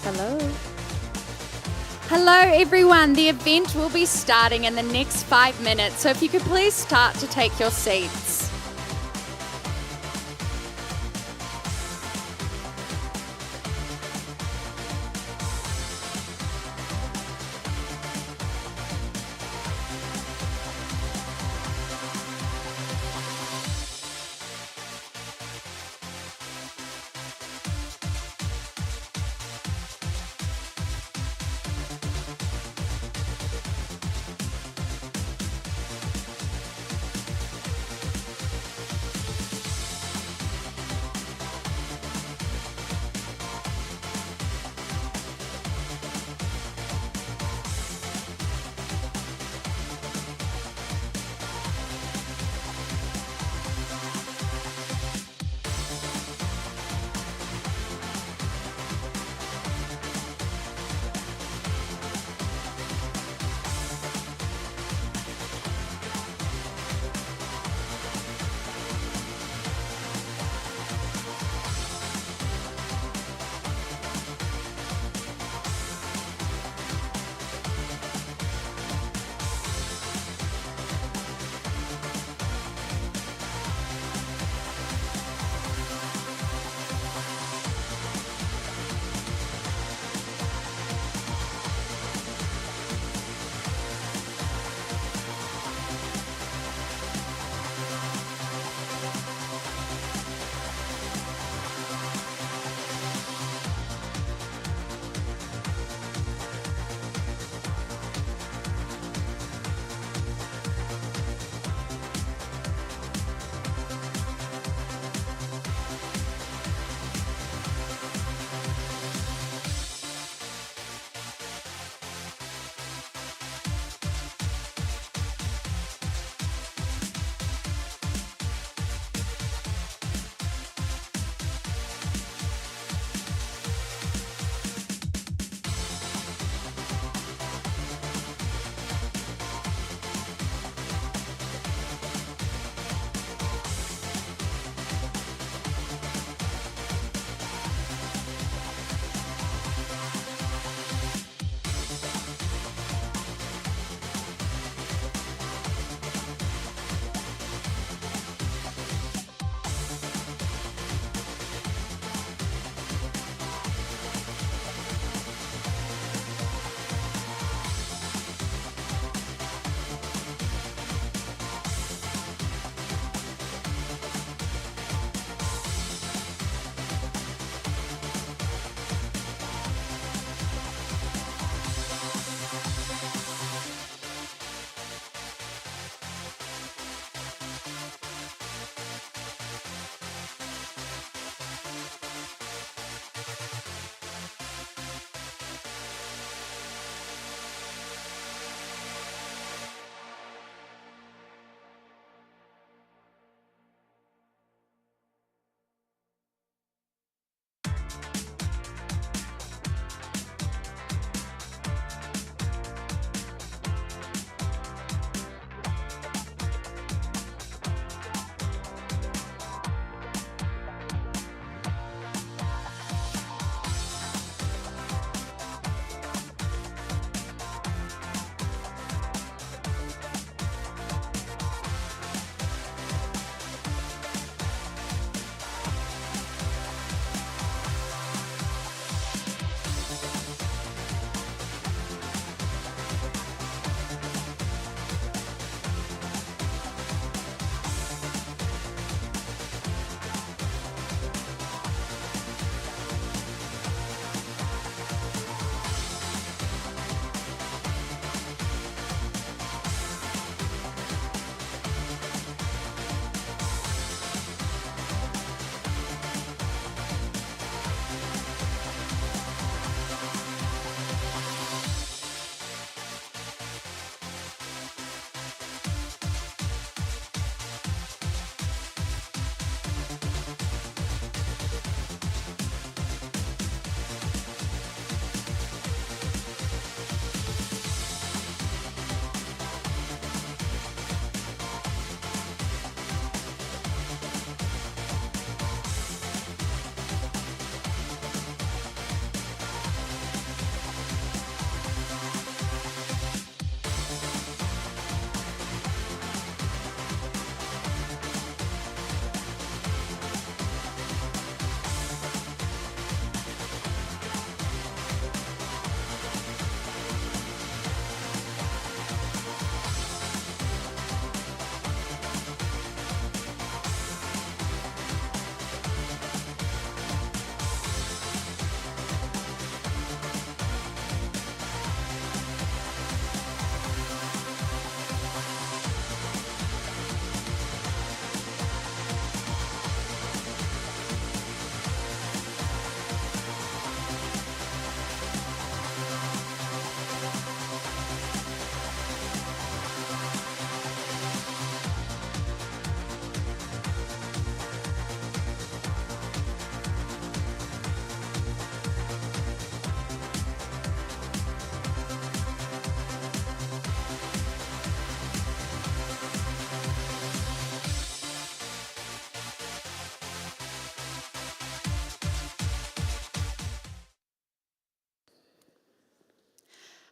Hello. Hello, everyone. The event will be starting in the next 5 minutes, so if you could please start to take your seats.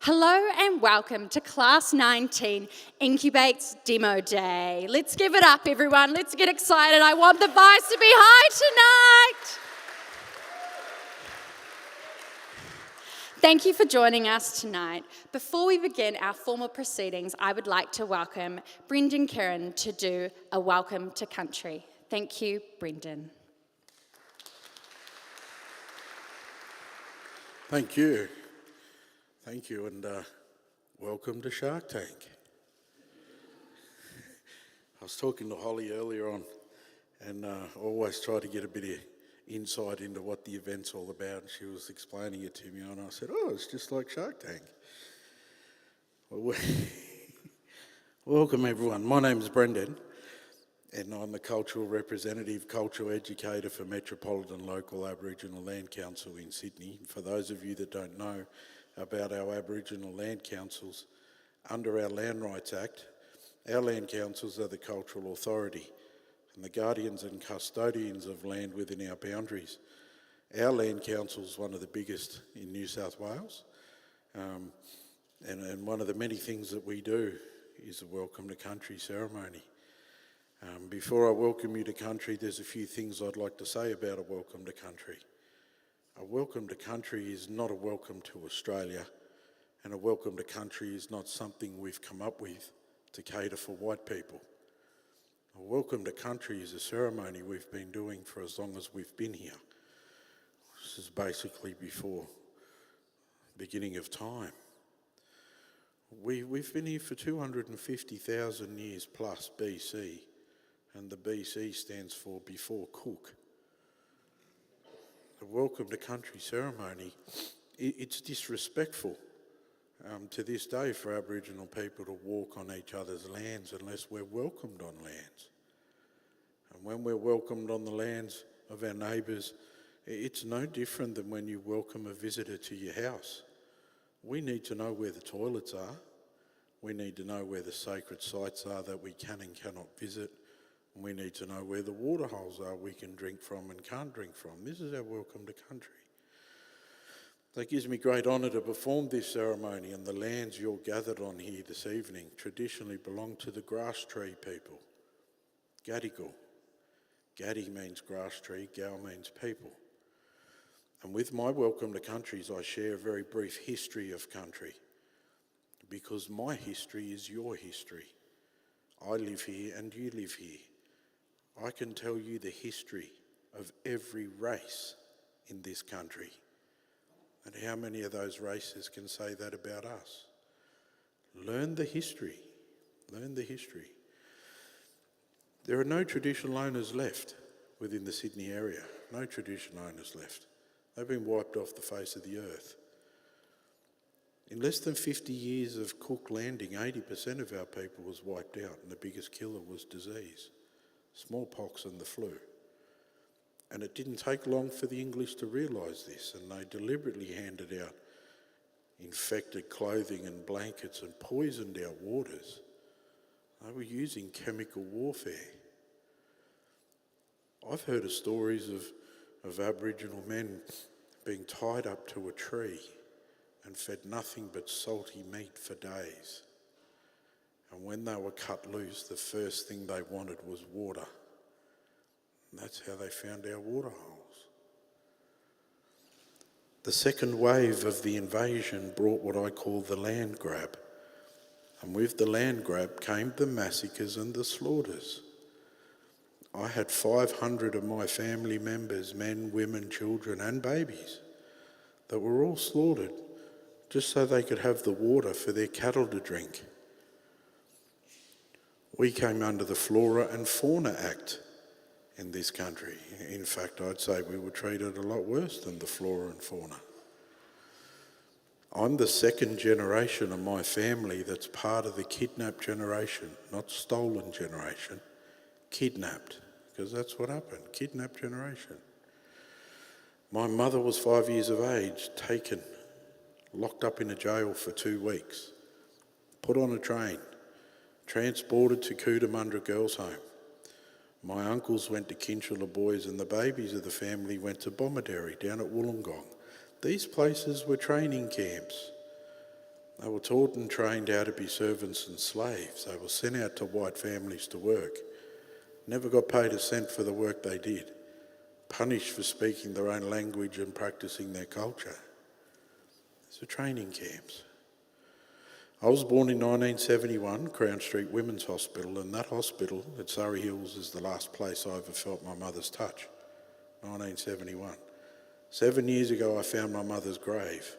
Hello and welcome to Class 19 Incubate's Demo Day. Let's give it up, everyone. Let's get excited. I want the vibes to be high tonight. Thank you for joining us tonight. Before we begin our formal proceedings, I would like to welcome Brendan Kerin to do a welcome to country. Thank you, Brendan. Thank you. Thank you, and welcome to Shark Tank. I was talking to Holly earlier on, and I always try to get a bit of insight into what the event's all about. She was explaining it to me, and I said, "Oh, it's just like Shark Tank." Well, welcome everyone. My name is Brendan, and I'm the cultural representative, cultural educator for Metropolitan Local Aboriginal Land Council in Sydney. For those of you that don't know about our Aboriginal land councils, under our Land Rights Act, our land councils are the cultural authority and the guardians and custodians of land within our boundaries. Our land council is one of the biggest in New South Wales, and one of the many things that we do is a welcome to country ceremony. Before I welcome you to country, there's a few things I'd like to say about a welcome to country. A welcome to country is not a welcome to Australia, and a welcome to country is not something we've come up with to cater for white people. A welcome to country is a ceremony we've been doing for as long as we've been here. This is basically before the beginning of time. We've been here for 250,000 years plus BC, and the BC stands for before Cook. The welcome to country ceremony, it's disrespectful to this day for Aboriginal people to walk on each other's lands unless we're welcomed on lands. And when we're welcomed on the lands of our neighbours, it's no different than when you welcome a visitor to your house. We need to know where the toilets are. We need to know where the sacred sites are that we can and cannot visit. We need to know where the water holes are we can drink from and can't drink from. This is our welcome to country. So it gives me great honour to perform this ceremony, and the lands you're gathered on here this evening traditionally belong to the grass tree people. Gadigal. Gadi means grass tree, Gal means people. And with my welcome to countries, I share a very brief history of country, because my history is your history. I live here and you live here. I can tell you the history of every race in this country. And how many of those races can say that about us? Learn the history. Learn the history. There are no traditional owners left within the Sydney area. No traditional owners left. They've been wiped off the face of the earth. In less than 50 years of Cook landing, 80% of our people was wiped out, and the biggest killer was disease. Smallpox and the flu. And it didn't take long for the English to realise this, and they deliberately handed out infected clothing and blankets and poisoned our waters. They were using chemical warfare. I've heard of stories of Aboriginal men being tied up to a tree and fed nothing but salty meat for days. And when they were cut loose, the first thing they wanted was water. And that's how they found our water holes. The second wave of the invasion brought what I call the land grab. And with the land grab came the massacres and the slaughters. I had 500 of my family members, men, women, children and babies, that were all slaughtered just so they could have the water for their cattle to drink. We came under the Flora and Fauna Act in this country. In fact, I'd say we were treated a lot worse than the flora and fauna. I'm the second generation of my family that's part of the kidnapped generation, not stolen generation, kidnapped, because that's what happened, kidnapped generation. My mother was 5 years of age, taken, locked up in a jail for 2 weeks, put on a train, transported to Cootamundra Girls' Home. My uncles went to Kinchula Boys and the babies of the family went to Bomaderry down at Wollongong. These places were training camps. They were taught and trained how to be servants and slaves. They were sent out to white families to work. Never got paid a cent for the work they did. Punished for speaking their own language and practicing their culture. These are training camps. I was born in 1971, Crown Street Women's Hospital, and that hospital at Surrey Hills is the last place I ever felt my mother's touch. 1971. 7 years ago I found my mother's grave.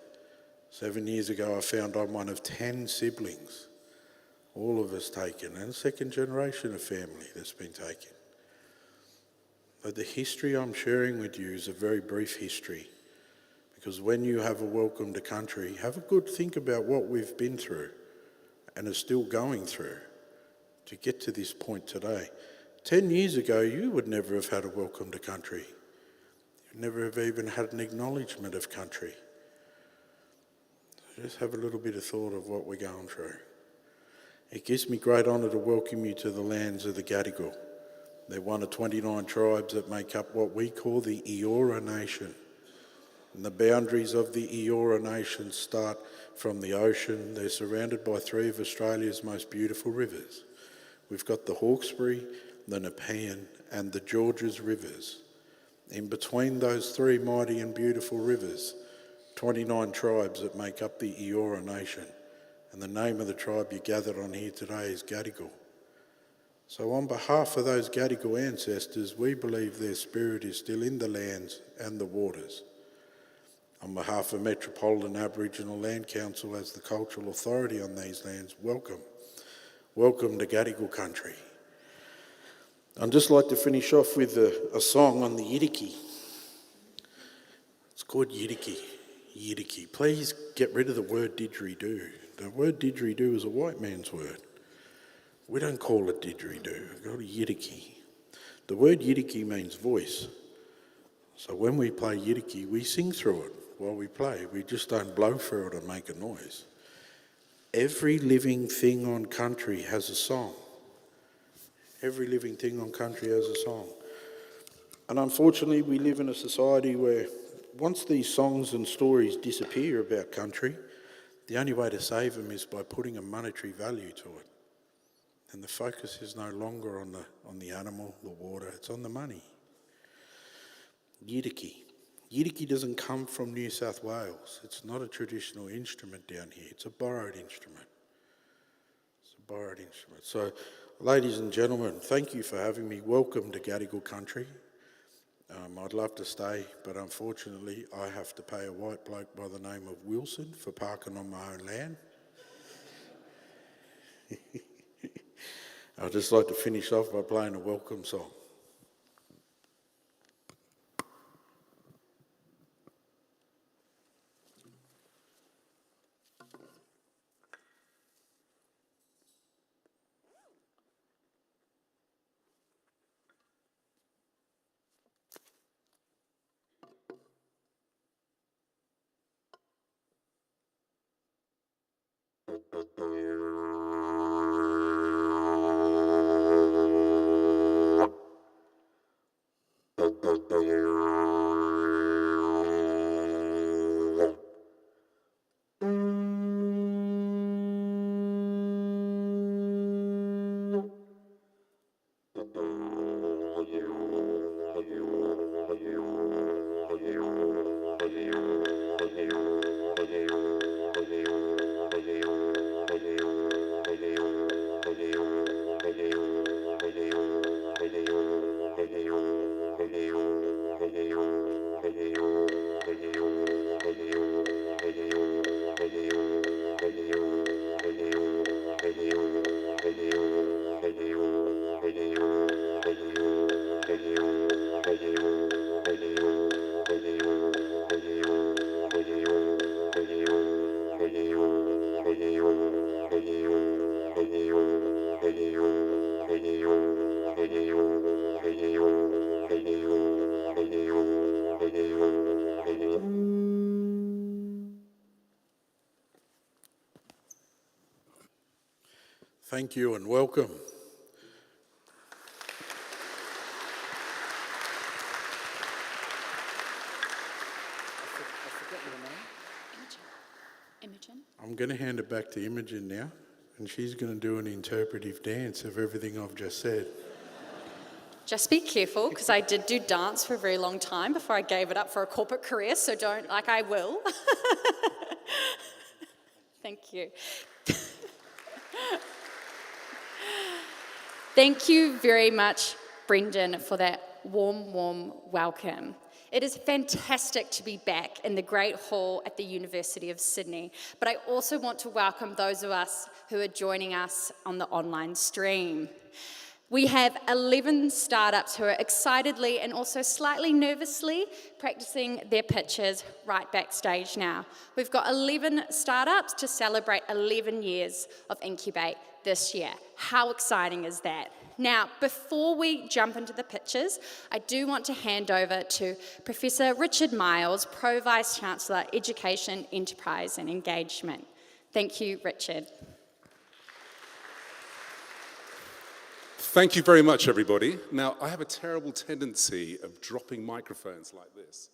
7 years ago I found I'm one of 10 siblings, all of us taken, and a second generation of family that's been taken. But the history I'm sharing with you is a very brief history, because when you have a welcome to country, have a good think about what we've been through and are still going through to get to this point today. 10 years ago, you would never have had a welcome to country. You'd never have even had an acknowledgement of country. So just have a little bit of thought of what we're going through. It gives me great honour to welcome you to the lands of the Gadigal. They're one of 29 tribes that make up what we call the Eora Nation. And the boundaries of the Eora Nation start from the ocean. They're surrounded by three of Australia's most beautiful rivers. We've got the Hawkesbury, the Nepean and the Georges rivers. In between those three mighty and beautiful rivers, 29 tribes that make up the Eora Nation. And the name of the tribe you gathered on here today is Gadigal. So on behalf of those Gadigal ancestors, we believe their spirit is still in the lands and the waters. On behalf of Metropolitan Aboriginal Land Council as the cultural authority on these lands, welcome. Welcome to Gadigal country. I'd just like to finish off with a song on the Yidiki. It's called Yidiki. Yidiki. Please get rid of the word didgeridoo. The word didgeridoo is a white man's word. We don't call it didgeridoo, we call it Yidiki. The word Yidiki means voice. So when we play Yidiki, we sing through it while we play. We just don't blow through it and make a noise. Every living thing on country has a song. Every living thing on country has a song. And unfortunately, we live in a society where once these songs and stories disappear about country, the only way to save them is by putting a monetary value to it. And the focus is no longer on the animal, the water, it's on the money. Yidiki. Yidiki doesn't come from New South Wales. It's not a traditional instrument down here. It's a borrowed instrument. It's a borrowed instrument. So, ladies and gentlemen, thank you for having me. Welcome to Gadigal country. I'd love to stay, but unfortunately I have to pay a white bloke by the name of Wilson for parking on my own land. I'd just like to finish off by playing a welcome song. Thank you and welcome. Imogen? I'm going to hand it back to Imogen now, and she's going to do an interpretive dance of everything I've just said. Just be careful, because I did do dance for a very long time before I gave it up for a corporate career, so don't, like I will. Thank you. Thank you very much, Brendan, for that warm, warm welcome. It is fantastic to be back in the Great Hall at the University of Sydney, but I also want to welcome those of us who are joining us on the online stream. We have 11 startups who are excitedly and also slightly nervously practicing their pitches right backstage now. We've got 11 startups to celebrate 11 years of INCUBATE this year. How exciting is that? Now, before we jump into the pitches, I do want to hand over to Professor Richard Miles, Pro Vice Chancellor, Education, Enterprise and Engagement. Thank you, Richard. Thank you very much, everybody. Now, I have a terrible tendency of dropping microphones like this.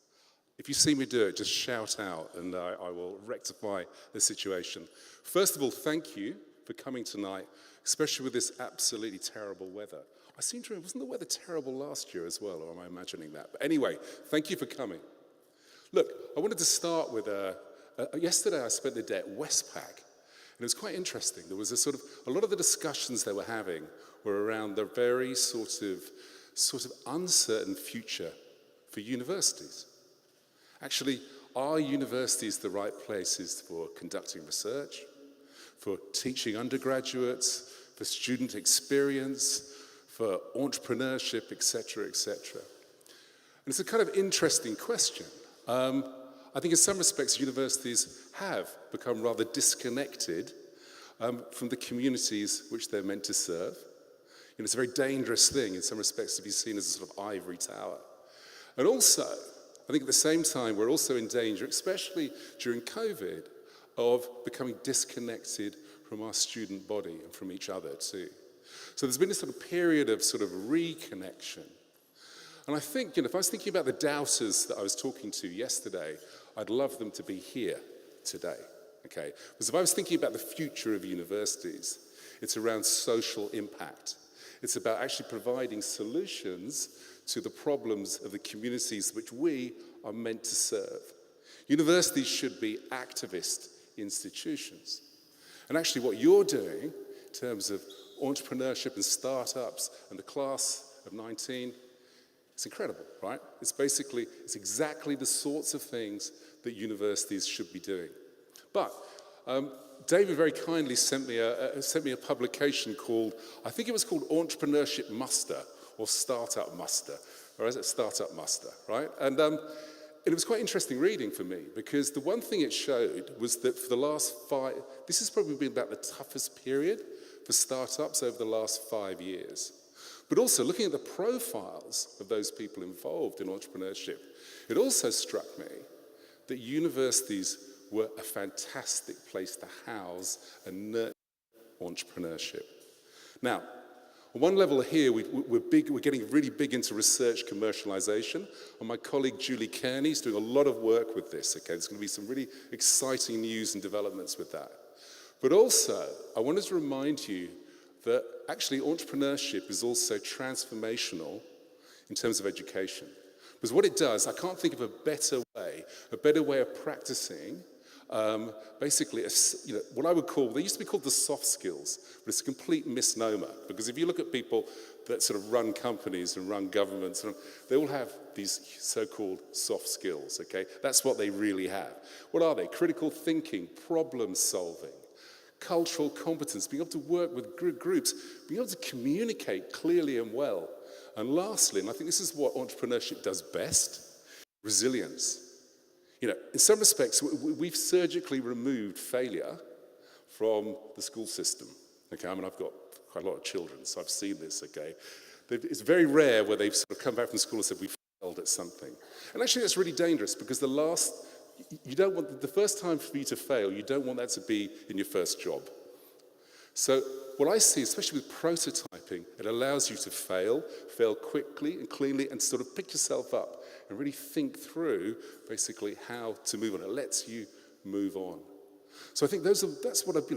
If you see me do it, just shout out and I will rectify the situation. First of all, thank you for coming tonight, especially with this absolutely terrible weather. I seem to remember, wasn't the weather terrible last year as well, or am I imagining that? But anyway, thank you for coming. Look, I wanted to start with, yesterday I spent the day at Westpac, and it was quite interesting. There was a lot of the discussions they were having were around the very sort of uncertain future for universities. Actually, are universities the right places for conducting research, for teaching undergraduates, for student experience, for entrepreneurship, etc., etc.? And it's a kind of interesting question. I think in some respects universities have become rather disconnected from the communities which they're meant to serve. You know, it's a very dangerous thing in some respects to be seen as a sort of ivory tower. And also, I think at the same time, we're also in danger, especially during COVID, of becoming disconnected from our student body and from each other too. So there's been this sort of period of sort of reconnection. And I think, if I was thinking about the doubters that I was talking to yesterday, I'd love them to be here today, okay? Because if I was thinking about the future of universities, it's around social impact. It's about actually providing solutions to the problems of the communities which we are meant to serve. Universities should be activist institutions. And actually what you're doing in terms of entrepreneurship and startups and the class of 19, it's incredible, right? It's exactly the sorts of things that universities should be doing. But David very kindly sent me a publication called, I think it was called Entrepreneurship Muster, or Startup Muster, or is it Startup Muster, right? And it was quite interesting reading for me, because the one thing it showed was that for the last this has probably been about the toughest period for startups over the last 5 years. But also looking at the profiles of those people involved in entrepreneurship, it also struck me that universities were a fantastic place to house and nurture entrepreneurship. Now, on one level here, we're getting really big into research commercialization, and my colleague Julie Kearney is doing a lot of work with this, okay? There's going to be some really exciting news and developments with that. But also, I wanted to remind you that actually entrepreneurship is also transformational in terms of education. Because what it does, I can't think of a better way of practicing basically, what I would call, they used to be called the soft skills, but it's a complete misnomer. Because if you look at people that sort of run companies and run governments, they all have these so-called soft skills, okay? That's what they really have. What are they? Critical thinking, problem solving, cultural competence, being able to work with groups, being able to communicate clearly and well. And lastly, and I think this is what entrepreneurship does best, resilience. In some respects, we've surgically removed failure from the school system. Okay, I've got quite a lot of children, so I've seen this, okay? It's very rare where they've sort of come back from school and said, we failed at something. And actually that's really dangerous, because you don't want, the first time for you to fail, you don't want that to be in your first job. So what I see, especially with prototyping, it allows you to fail quickly and cleanly, and sort of pick yourself up and really think through basically how to move on. It lets you move on. So I think that's one of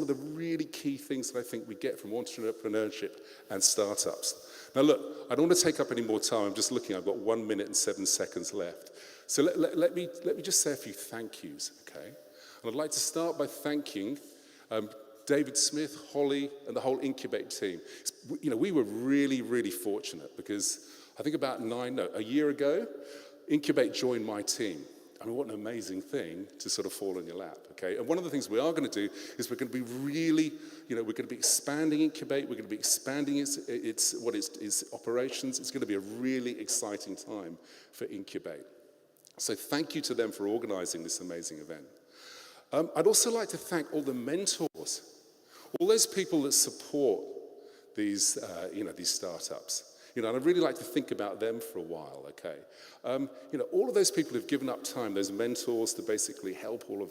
the really key things that I think we get from entrepreneurship and startups. Now look, I don't want to take up any more time. I'm just looking, I've got 1 minute and 7 seconds left. So let me just say a few thank yous, okay? And I'd like to start by thanking David Smith, Holly, and the whole INCUBATE team. We were really, really fortunate because I think about a year ago, INCUBATE joined my team. I mean, what an amazing thing to sort of fall in your lap, okay? And one of the things we are going to do is we're going to be really, we're going to be expanding INCUBATE, we're going to be expanding its operations. It's going to be a really exciting time for INCUBATE. So thank you to them for organizing this amazing event. I'd also like to thank all the mentors, all those people that support these startups. And I'd really like to think about them for a while, okay? All of those people who've given up time, those mentors to basically help all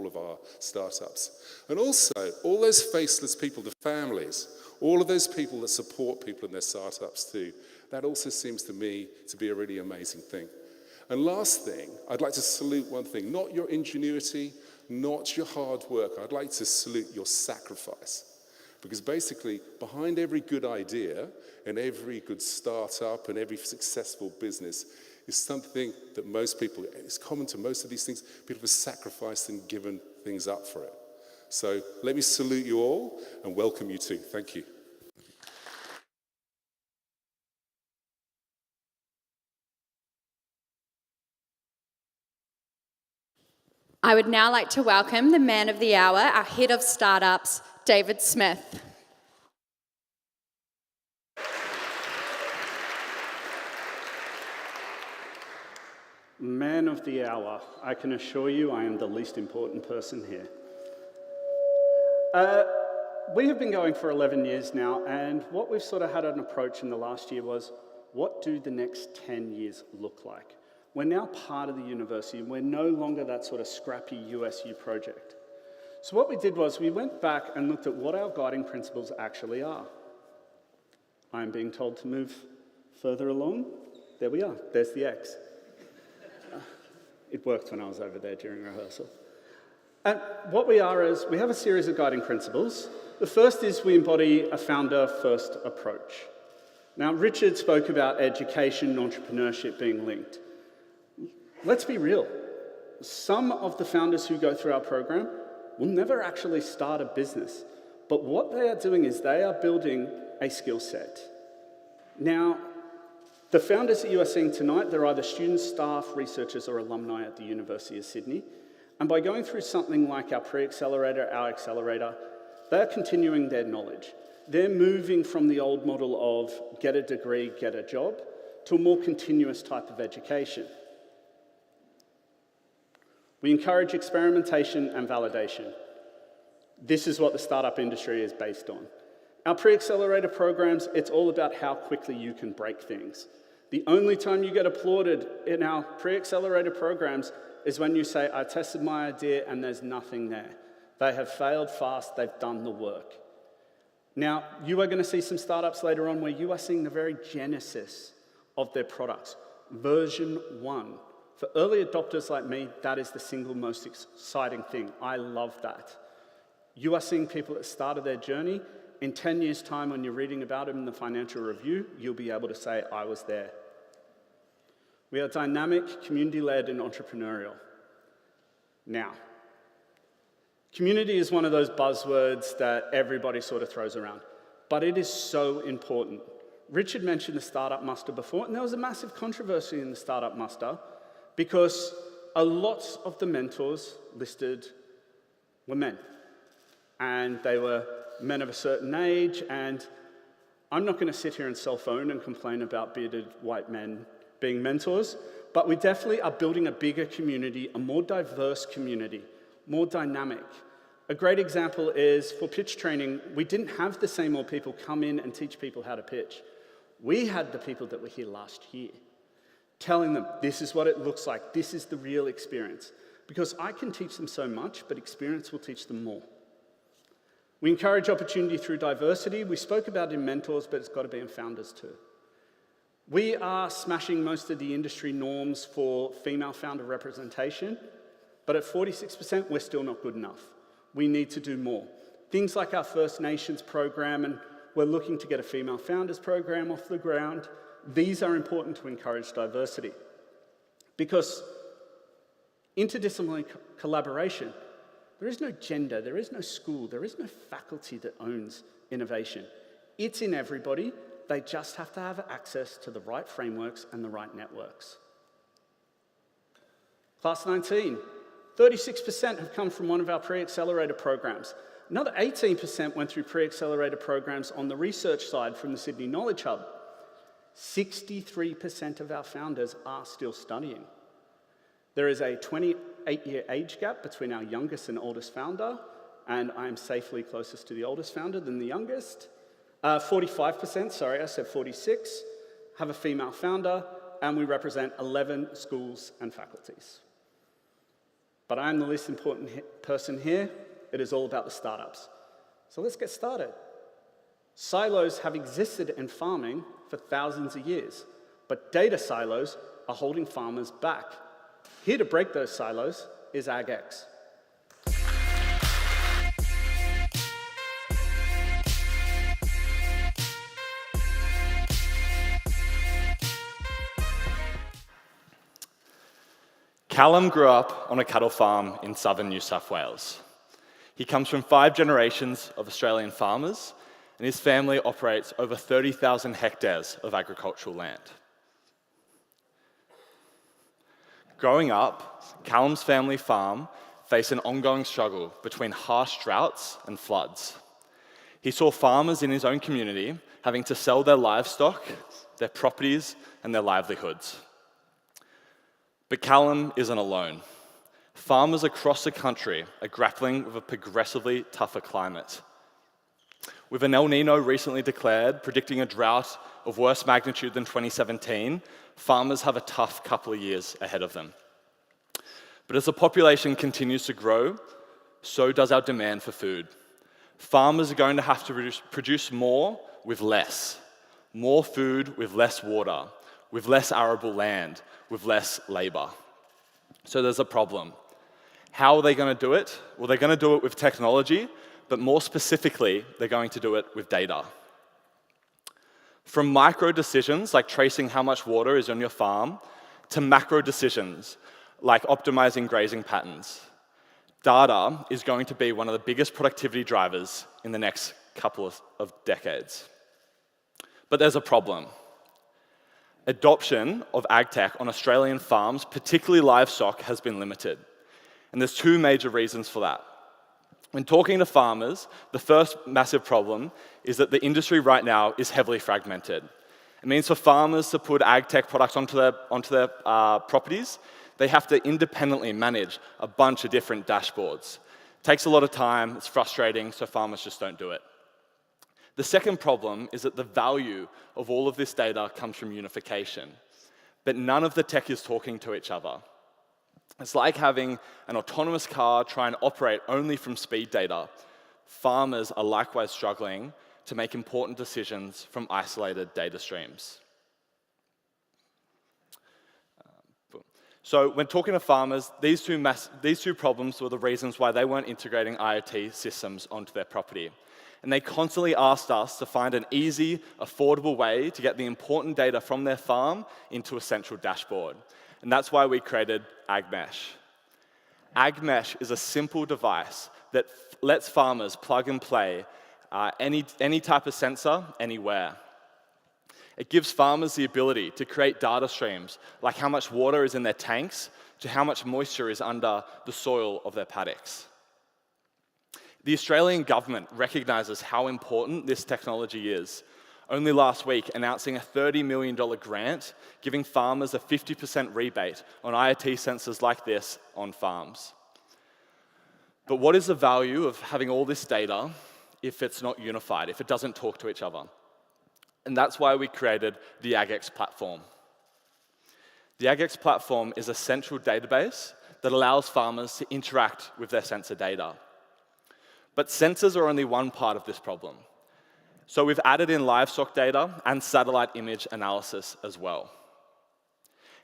of our startups. And also, all those faceless people, the families, all of those people that support people in their startups too, that also seems to me to be a really amazing thing. And last thing, I'd like to salute one thing, not your ingenuity, not your hard work. I'd like to salute your sacrifice. Because basically, behind every good idea and every good startup and every successful business is something that most people, it's common to most of these things, people have sacrificed and given things up for it. So let me salute you all and welcome you too. Thank you. I would now like to welcome the man of the hour, our head of startups, David Smith. Man of the hour. I can assure you I am the least important person here. We have been going for 11 years now, and what we've sort of had an approach in the last year was, what do the next 10 years look like? We're now part of the university, and we're no longer that sort of scrappy USU project. So what we did was we went back and looked at what our guiding principles actually are. I'm being told to move further along. There we are. There's the X. It worked when I was over there during rehearsal. And what we are is, we have a series of guiding principles. The first is we embody a founder-first approach. Now, Richard spoke about education and entrepreneurship being linked. Let's be real. Some of the founders who go through our program will never actually start a business. But what they are doing is they are building a skill set. Now, the founders that you are seeing tonight, they're either students, staff, researchers, or alumni at the University of Sydney. And by going through something like our pre-accelerator, our accelerator, they're continuing their knowledge. They're moving from the old model of get a degree, get a job, to a more continuous type of education. We encourage experimentation and validation. This is what the startup industry is based on. Our pre-accelerator programs, it's all about how quickly you can break things. The only time you get applauded in our pre-accelerator programs is when you say, I tested my idea and there's nothing there. They have failed fast, they've done the work. Now, you are going to see some startups later on where you are seeing the very genesis of their products. Version 1. For early adopters like me, that is the single most exciting thing. I love that. You are seeing people at the start of their journey. In 10 years' time, when you're reading about them in the financial review, you'll be able to say, I was there. We are dynamic, community-led, and entrepreneurial. Now, community is one of those buzzwords that everybody sort of throws around, but it is so important. Richard mentioned the startup muster before, and there was a massive controversy in the startup muster because a lot of the mentors listed were men, and they were men of a certain age, and I'm not going to sit here and self-own and complain about bearded white men being mentors, but we definitely are building a bigger community, a more diverse community, more dynamic. A great example is for pitch training, we didn't have the same old people come in and teach people how to pitch. We had the people that were here last year telling them, this is what it looks like, this is the real experience. Because I can teach them so much, but experience will teach them more. We encourage opportunity through diversity. We spoke about it in mentors, but it's got to be in founders too. We are smashing most of the industry norms for female founder representation. But at 46%, we're still not good enough. We need to do more. Things like our First Nations program, and we're looking to get a female founders program off the ground. These are important to encourage diversity. Because interdisciplinary collaboration, there is no gender, there is no school, there is no faculty that owns innovation. It's in everybody. They just have to have access to the right frameworks and the right networks. Class 19, 36% have come from one of our pre-accelerator programs. Another 18% went through pre-accelerator programs on the research side from the Sydney Knowledge Hub. 63% of our founders are still studying. There is a 28-year age gap between our youngest and oldest founder, and I am safely closest to the oldest founder than the youngest. 45%, sorry, I said 46, have a female founder, and we represent 11 schools and faculties. But I am the least important person here. It is all about the startups. So let's get started. Silos have existed in farming for thousands of years, but data silos are holding farmers back. Here to break those silos is AgX. Callum grew up on a cattle farm in southern New South Wales. He comes from 5 generations of Australian farmers, and his family operates over 30,000 hectares of agricultural land. Growing up, Callum's family farm faced an ongoing struggle between harsh droughts and floods. He saw farmers in his own community having to sell their livestock, their properties, and their livelihoods. But Callum isn't alone. Farmers across the country are grappling with a progressively tougher climate. With an El Nino recently declared, predicting a drought of worse magnitude than 2017, farmers have a tough couple of years ahead of them. But as the population continues to grow, so does our demand for food. Farmers are going to have to produce more with less. More food with less water, with less arable land, with less labor. So there's a problem. How are they going to do it? Well, they're going to do it with technology, but more specifically, they're going to do it with data. From micro decisions, like tracing how much water is on your farm, to macro decisions, like optimizing grazing patterns, data is going to be one of the biggest productivity drivers in the next couple of decades. But there's a problem. Adoption of agtech on Australian farms, particularly livestock, has been limited. And there's 2 major reasons for that. When talking to farmers, the first massive problem is that the industry right now is heavily fragmented. It means for farmers to put agtech products onto their properties, they have to independently manage a bunch of different dashboards. It takes a lot of time, it's frustrating, so farmers just don't do it. The second problem is that the value of all of this data comes from unification, but none of the tech is talking to each other. It's like having an autonomous car try and operate only from speed data. Farmers are likewise struggling to make important decisions from isolated data streams. So when talking to farmers, these two problems were the reasons why they weren't integrating IoT systems onto their property. And they constantly asked us to find an easy, affordable way to get the important data from their farm into a central dashboard. And that's why we created AgMesh. AgMesh is a simple device that lets farmers plug and play any type of sensor, anywhere. It gives farmers the ability to create data streams, like how much water is in their tanks, to how much moisture is under the soil of their paddocks. The Australian government recognises how important this technology is, only last week announcing a $30 million grant, giving farmers a 50% rebate on IoT sensors like this on farms. But what is the value of having all this data if it's not unified, if it doesn't talk to each other? And that's why we created the AgX platform. The AgX platform is a central database that allows farmers to interact with their sensor data. But sensors are only one part of this problem. So we've added in livestock data and satellite image analysis as well.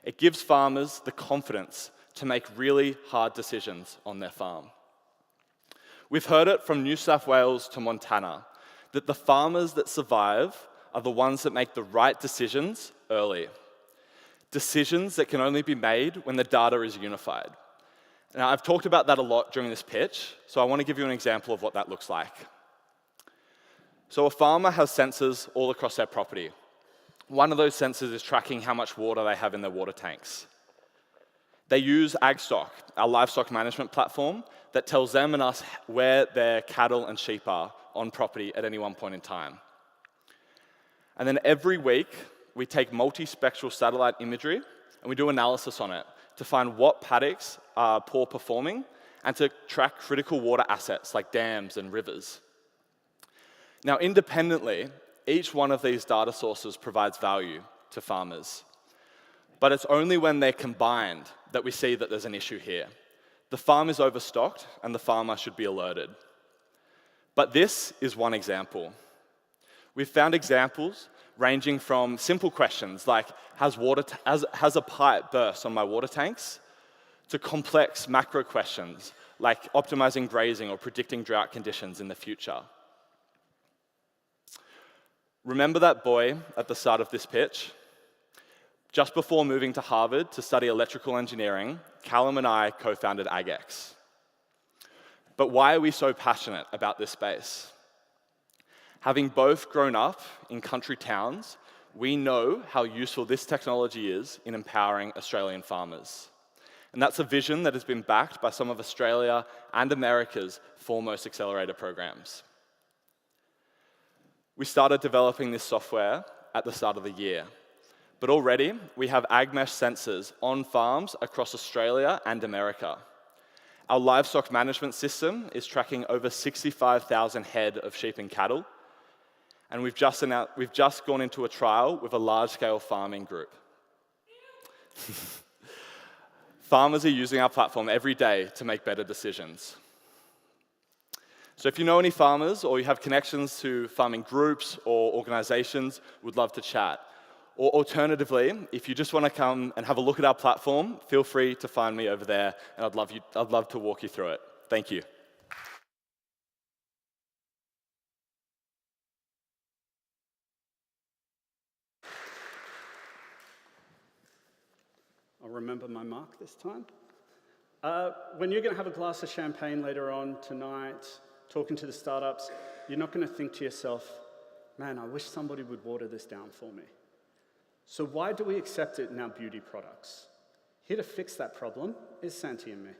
It gives farmers the confidence to make really hard decisions on their farm. We've heard it from New South Wales to Montana, that the farmers that survive are the ones that make the right decisions early. Decisions that can only be made when the data is unified. Now, I've talked about that a lot during this pitch, so I want to give you an example of what that looks like. So a farmer has sensors all across their property. One of those sensors is tracking how much water they have in their water tanks. They use AgStock, our livestock management platform, that tells them and us where their cattle and sheep are on property at any one point in time. And then every week, we take multispectral satellite imagery and we do analysis on it to find what paddocks are poor performing and to track critical water assets like dams and rivers. Now, independently, each one of these data sources provides value to farmers. But it's only when they're combined that we see that there's an issue here. The farm is overstocked and the farmer should be alerted. But this is one example. We've found examples ranging from simple questions like, has a pipe burst on my water tanks, to complex macro questions like optimizing grazing or predicting drought conditions in the future. Remember that boy at the start of this pitch? Just before moving to Harvard to study electrical engineering, Callum and I co-founded AgX. But why are we so passionate about this space? Having both grown up in country towns, we know how useful this technology is in empowering Australian farmers. And that's a vision that has been backed by some of Australia and America's foremost accelerator programs. We started developing this software at the start of the year, but already we have AgMesh sensors on farms across Australia and America. Our livestock management system is tracking over 65,000 head of sheep and cattle, and we've just gone into a trial with a large-scale farming group. Farmers are using our platform every day to make better decisions. So if you know any farmers or you have connections to farming groups or organizations, we'd love to chat. Or alternatively, if you just want to come and have a look at our platform, feel free to find me over there, and I'd love to walk you through it. Thank you. I'll remember my mark this time. When you're going to have a glass of champagne later on tonight, talking to the startups, you're not going to think to yourself, man, I wish somebody would water this down for me. So why do we accept it in our beauty products? Here to fix that problem is Santí and me.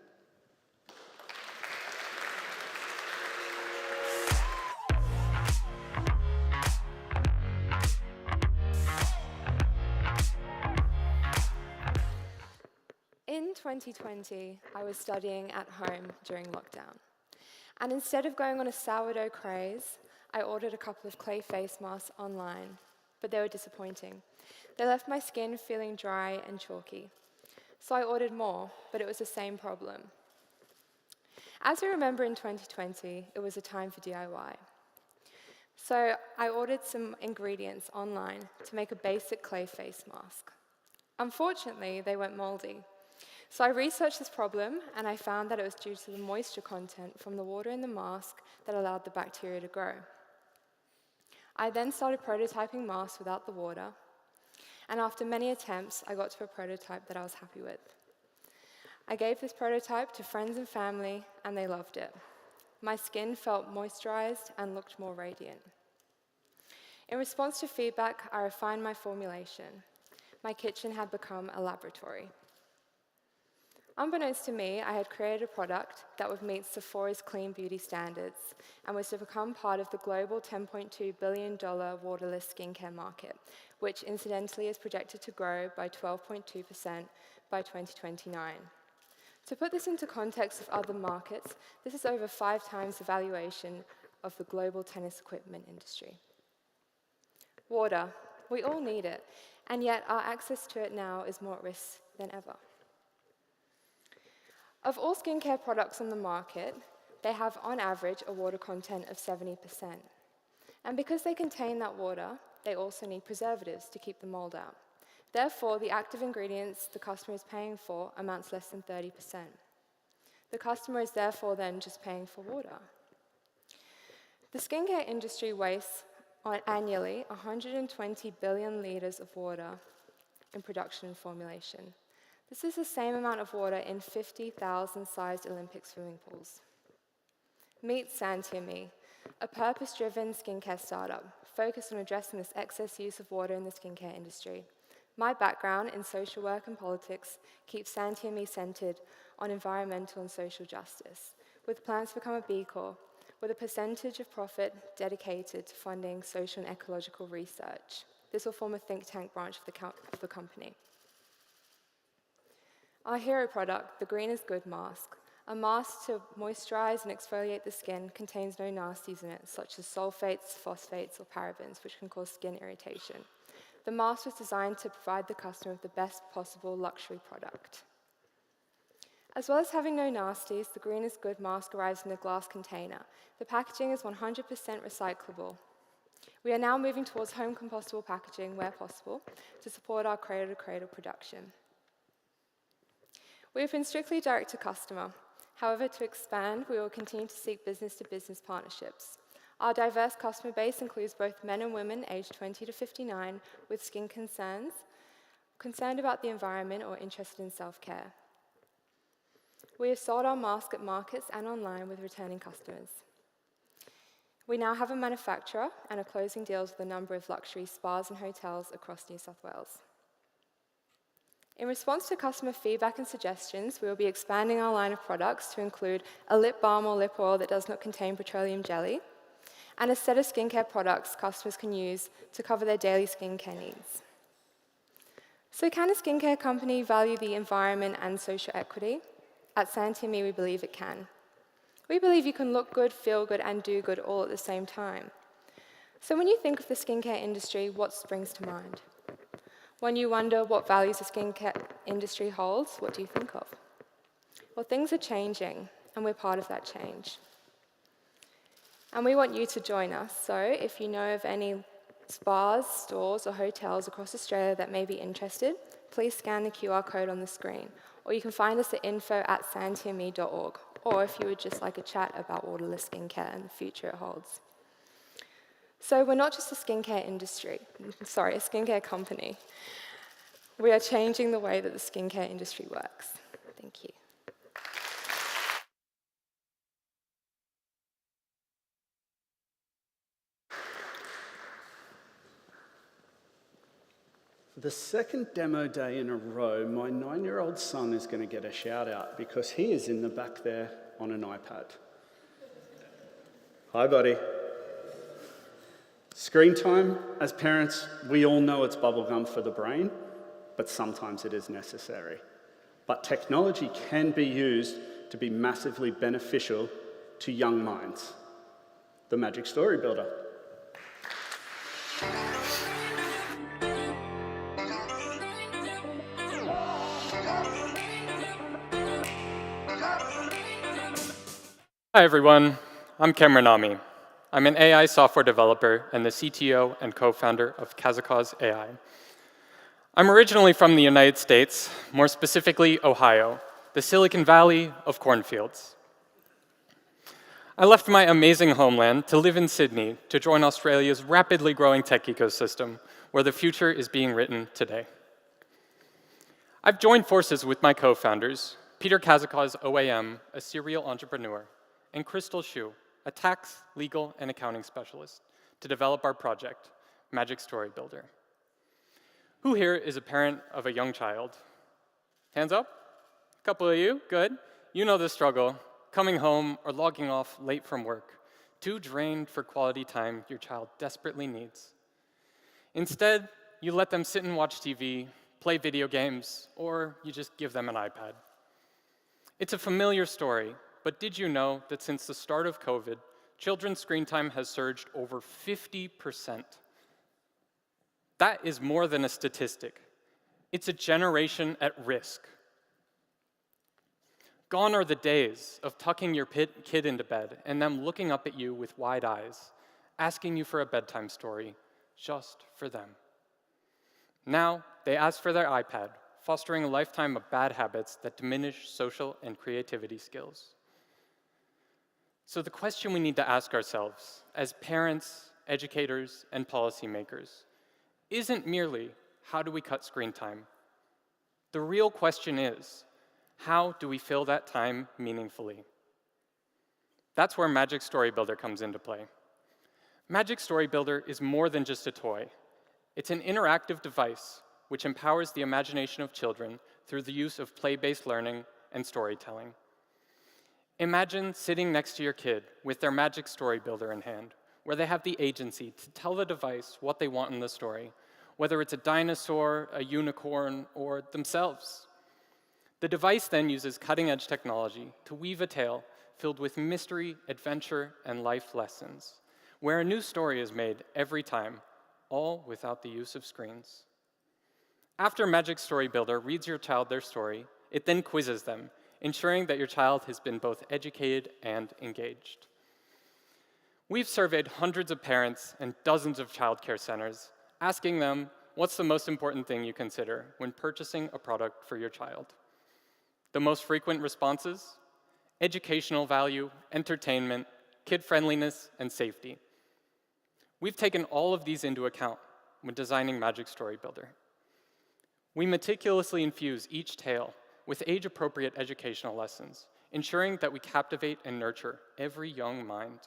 In 2020, I was studying at home during lockdown. And instead of going on a sourdough craze, I ordered a couple of clay face masks online, but they were disappointing. They left my skin feeling dry and chalky. So I ordered more, but it was the same problem. As we remember in 2020, it was a time for DIY. So I ordered some ingredients online to make a basic clay face mask. Unfortunately, they went moldy. So I researched this problem, and I found that it was due to the moisture content from the water in the mask that allowed the bacteria to grow. I then started prototyping masks without the water, and after many attempts, I got to a prototype that I was happy with. I gave this prototype to friends and family, and they loved it. My skin felt moisturized and looked more radiant. In response to feedback, I refined my formulation. My kitchen had become a laboratory. Unbeknownst to me, I had created a product that would meet Sephora's clean beauty standards and was to become part of the global $10.2 billion waterless skincare market, which incidentally is projected to grow by 12.2% by 2029. To put this into context of other markets, this is over 5 times the valuation of the global tennis equipment industry. Water, we all need it, and yet our access to it now is more at risk than ever. Of all skincare products on the market, they have on average a water content of 70%. And because they contain that water, they also need preservatives to keep the mold out. Therefore, the active ingredients the customer is paying for amounts less than 30%. The customer is therefore then just paying for water. The skincare industry wastes annually 120 billion litres of water in production and formulation. This is the same amount of water in 50,000-sized Olympic swimming pools. Meet Santí, a purpose-driven skincare startup focused on addressing this excess use of water in the skincare industry. My background in social work and politics keeps Santí centered on environmental and social justice, with plans to become a B Corp, with a percentage of profit dedicated to funding social and ecological research. This will form a think tank branch of the company. Our hero product, the Green is Good mask, a mask to moisturize and exfoliate the skin, contains no nasties in it, such as sulfates, phosphates, or parabens, which can cause skin irritation. The mask was designed to provide the customer with the best possible luxury product. As well as having no nasties, the Green is Good mask arrives in a glass container. The packaging is 100% recyclable. We are now moving towards home compostable packaging where possible to support our cradle-to-cradle production. We have been strictly direct to customer. However, to expand, we will continue to seek business-to-business partnerships. Our diverse customer base includes both men and women aged 20 to 59 with skin concerns, concerned about the environment, or interested in self-care. We have sold our mask at markets and online with returning customers. We now have a manufacturer and are closing deals with a number of luxury spas and hotels across New South Wales. In response to customer feedback and suggestions, we will be expanding our line of products to include a lip balm or lip oil that does not contain petroleum jelly, and a set of skincare products customers can use to cover their daily skincare needs. So can a skincare company value the environment and social equity? At Santí, we believe it can. We believe you can look good, feel good, and do good all at the same time. So when you think of the skincare industry, what springs to mind? When you wonder what values the skincare industry holds, what do you think of? Well, things are changing, and we're part of that change. And we want you to join us. So if you know of any spas, stores, or hotels across Australia that may be interested, please scan the QR code on the screen. Or you can find us at info@santime.org. Or if you would just like a chat about waterless skincare and the future it holds. So we're not just a skincare company. We are changing the way that the skincare industry works. Thank you. For the second demo day in a row, my 9-year-old son is going to get a shout out because he is in the back there on an iPad. Hi, buddy. Screen time, as parents, we all know it's bubblegum for the brain, but sometimes it is necessary. But technology can be used to be massively beneficial to young minds. The Magic Story Builder. Hi everyone, I'm Kerin. I'm an AI software developer and the CTO and co-founder of AI. I'm originally from the United States, more specifically Ohio, the Silicon Valley of cornfields. I left my amazing homeland to live in Sydney to join Australia's rapidly growing tech ecosystem, where the future is being written today. I've joined forces with my co-founders, Peter Kazakaw's OAM, a serial entrepreneur, and Crystal Shu, a tax, legal, and accounting specialist, to develop our project, Magic Story Builder. Who here is a parent of a young child? Hands up? A couple of you, good. You know the struggle, coming home or logging off late from work, too drained for quality time your child desperately needs. Instead, you let them sit and watch TV, play video games, or you just give them an iPad. It's a familiar story, but did you know that since the start of COVID, children's screen time has surged over 50%? That is more than a statistic. It's a generation at risk. Gone are the days of tucking your kid into bed and them looking up at you with wide eyes, asking you for a bedtime story just for them. Now, they ask for their iPad, fostering a lifetime of bad habits that diminish social and creativity skills. So the question we need to ask ourselves, as parents, educators, and policymakers, isn't merely, how do we cut screen time? The real question is, how do we fill that time meaningfully? That's where Magic Story Builder comes into play. Magic Story Builder is more than just a toy. It's an interactive device which empowers the imagination of children through the use of play-based learning and storytelling. Imagine sitting next to your kid with their Magic Story Builder in hand, where they have the agency to tell the device what they want in the story, whether it's a dinosaur, a unicorn, or themselves. The device then uses cutting-edge technology to weave a tale filled with mystery, adventure, and life lessons, where a new story is made every time, all without the use of screens. After Magic Story Builder reads your child their story, it then quizzes them, ensuring that your child has been both educated and engaged. We've surveyed hundreds of parents and dozens of childcare centers, asking them, what's the most important thing you consider when purchasing a product for your child? The most frequent responses? Educational value, entertainment, kid-friendliness, and safety. We've taken all of these into account when designing Magic Story Builder. We meticulously infuse each tale with age-appropriate educational lessons, ensuring that we captivate and nurture every young mind.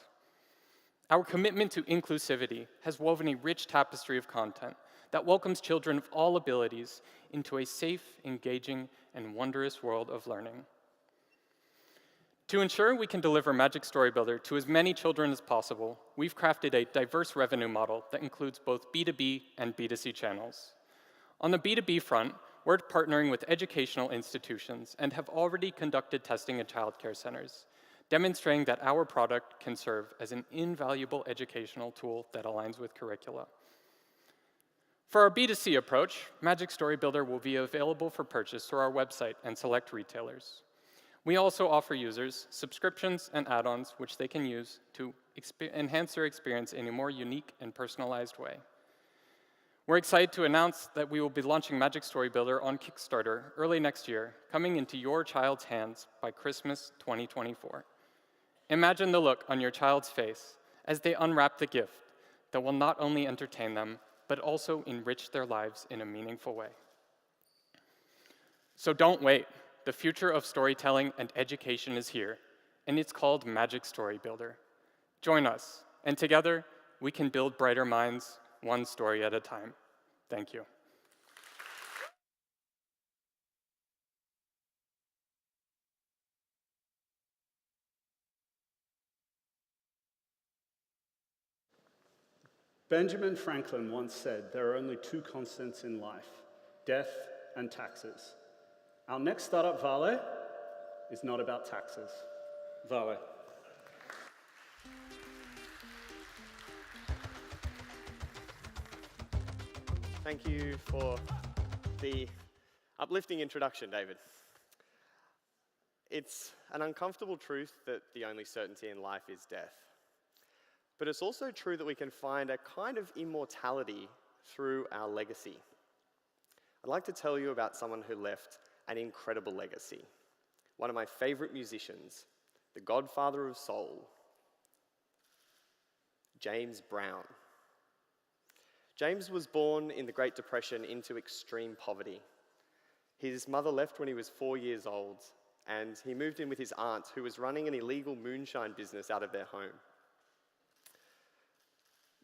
Our commitment to inclusivity has woven a rich tapestry of content that welcomes children of all abilities into a safe, engaging, and wondrous world of learning. To ensure we can deliver Magic Story Builder to as many children as possible, we've crafted a diverse revenue model that includes both B2B and B2C channels. On the B2B front, we're partnering with educational institutions and have already conducted testing at childcare centers, demonstrating that our product can serve as an invaluable educational tool that aligns with curricula. For our B2C approach, Magic Story Builder will be available for purchase through our website and select retailers. We also offer users subscriptions and add-ons which they can use to enhance their experience in a more unique and personalized way. We're excited to announce that we will be launching Magic Story Builder on Kickstarter early next year, coming into your child's hands by Christmas 2024. Imagine the look on your child's face as they unwrap the gift that will not only entertain them, but also enrich their lives in a meaningful way. So don't wait. The future of storytelling and education is here, and it's called Magic Story Builder. Join us, and together, we can build brighter minds, one story at a time. Thank you. Benjamin Franklin once said, there are only two constants in life, death and taxes. Our next startup, Vale, is not about taxes. Vale. Thank you for the uplifting introduction, David. It's an uncomfortable truth that the only certainty in life is death. But it's also true that we can find a kind of immortality through our legacy. I'd like to tell you about someone who left an incredible legacy. One of my favorite musicians, the godfather of soul, James Brown. James was born in the Great Depression into extreme poverty. His mother left when he was 4 years old, and he moved in with his aunt, who was running an illegal moonshine business out of their home.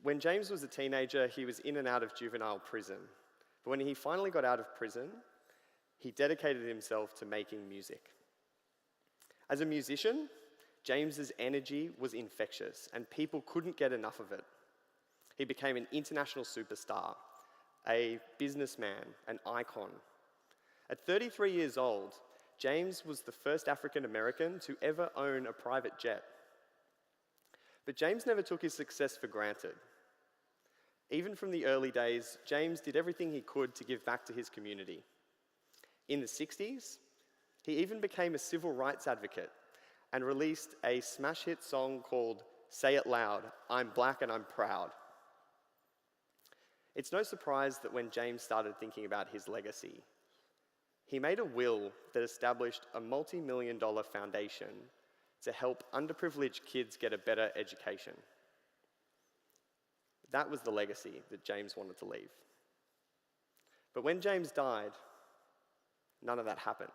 When James was a teenager, he was in and out of juvenile prison. But when he finally got out of prison, he dedicated himself to making music. As a musician, James's energy was infectious, and people couldn't get enough of it. He became an international superstar, a businessman, an icon. At 33 years old, James was the first African American to ever own a private jet. But James never took his success for granted. Even from the early days, James did everything he could to give back to his community. In the 60s, he even became a civil rights advocate and released a smash hit song called Say It Loud, I'm Black and I'm Proud. It's no surprise that when James started thinking about his legacy, he made a will that established a multi-million-dollar foundation to help underprivileged kids get a better education. That was the legacy that James wanted to leave. But when James died, none of that happened.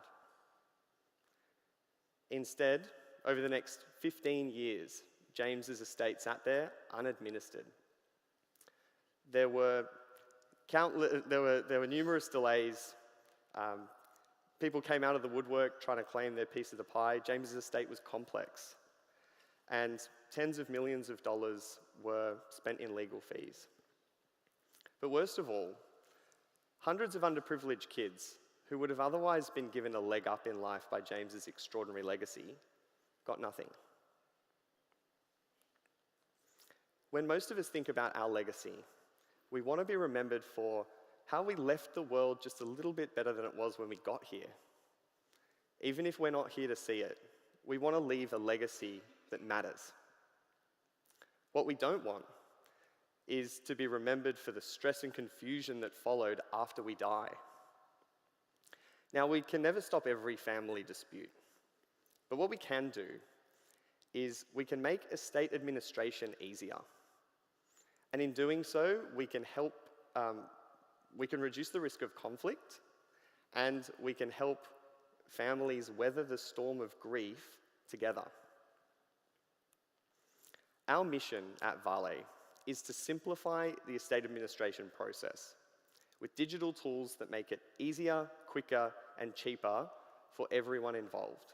Instead, over the next 15 years, James's estate sat there unadministered. There were numerous delays. People came out of the woodwork trying to claim their piece of the pie. James's estate was complex, and tens of millions of dollars were spent in legal fees. But worst of all, hundreds of underprivileged kids who would have otherwise been given a leg up in life by James's extraordinary legacy got nothing. When most of us think about our legacy, we want to be remembered for how we left the world just a little bit better than it was when we got here. Even if we're not here to see it, we want to leave a legacy that matters. What we don't want is to be remembered for the stress and confusion that followed after we die. Now, we can never stop every family dispute, but what we can do is we can make estate administration easier. And in doing so, we can reduce the risk of conflict, and we can help families weather the storm of grief together. Our mission at Vale is to simplify the estate administration process with digital tools that make it easier, quicker, and cheaper for everyone involved.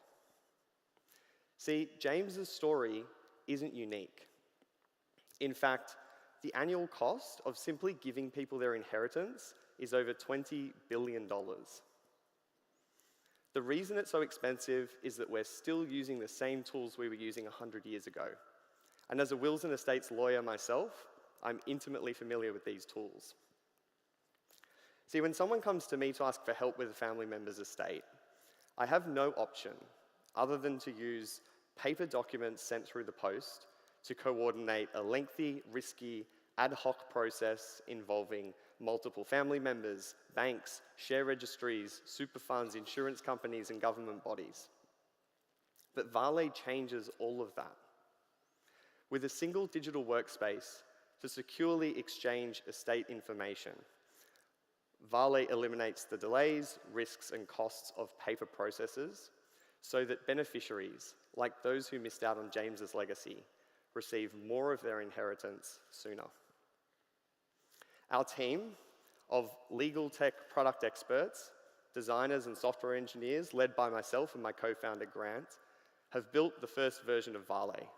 See, James's story isn't unique. In fact, the annual cost of simply giving people their inheritance is over $20 billion. The reason it's so expensive is that we're still using the same tools we were using 100 years ago. And as a wills and estates lawyer myself, I'm intimately familiar with these tools. See, when someone comes to me to ask for help with a family member's estate, I have no option other than to use paper documents sent through the post to coordinate a lengthy, risky, ad hoc process involving multiple family members, banks, share registries, super funds, insurance companies, and government bodies. But Vale changes all of that. With a single digital workspace to securely exchange estate information, Vale eliminates the delays, risks, and costs of paper processes so that beneficiaries, like those who missed out on James's legacy, receive more of their inheritance sooner. Our team of legal tech product experts, designers and software engineers, led by myself and my co-founder Grant, have built the first version of Vale,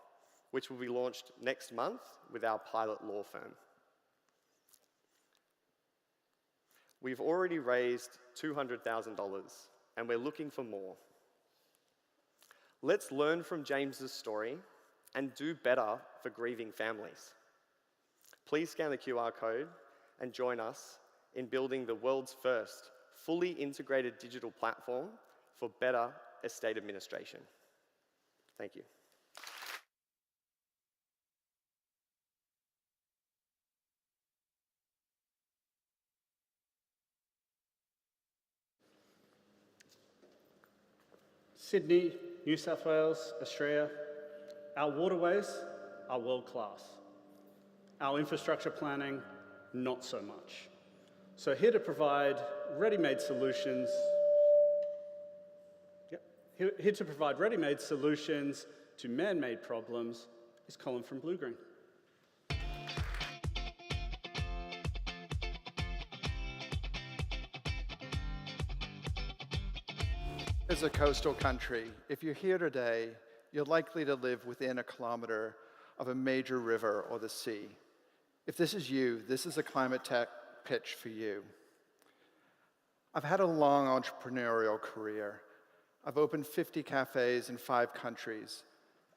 which will be launched next month with our pilot law firm. We've already raised $200,000, and we're looking for more. Let's learn from James's story and do better for grieving families. Please scan the QR code and join us in building the world's first fully integrated digital platform for better estate administration. Thank you. Sydney, New South Wales, Australia, our waterways are world class. Our infrastructure planning, not so much. So here to provide ready-made solutions, here to provide ready-made solutions to man-made problems is Colin from Blue Green. As a coastal country, if you're here today, you're likely to live within a kilometer of a major river or the sea. If this is you, this is a climate tech pitch for you. I've had a long entrepreneurial career. I've opened 50 cafes in 5 countries,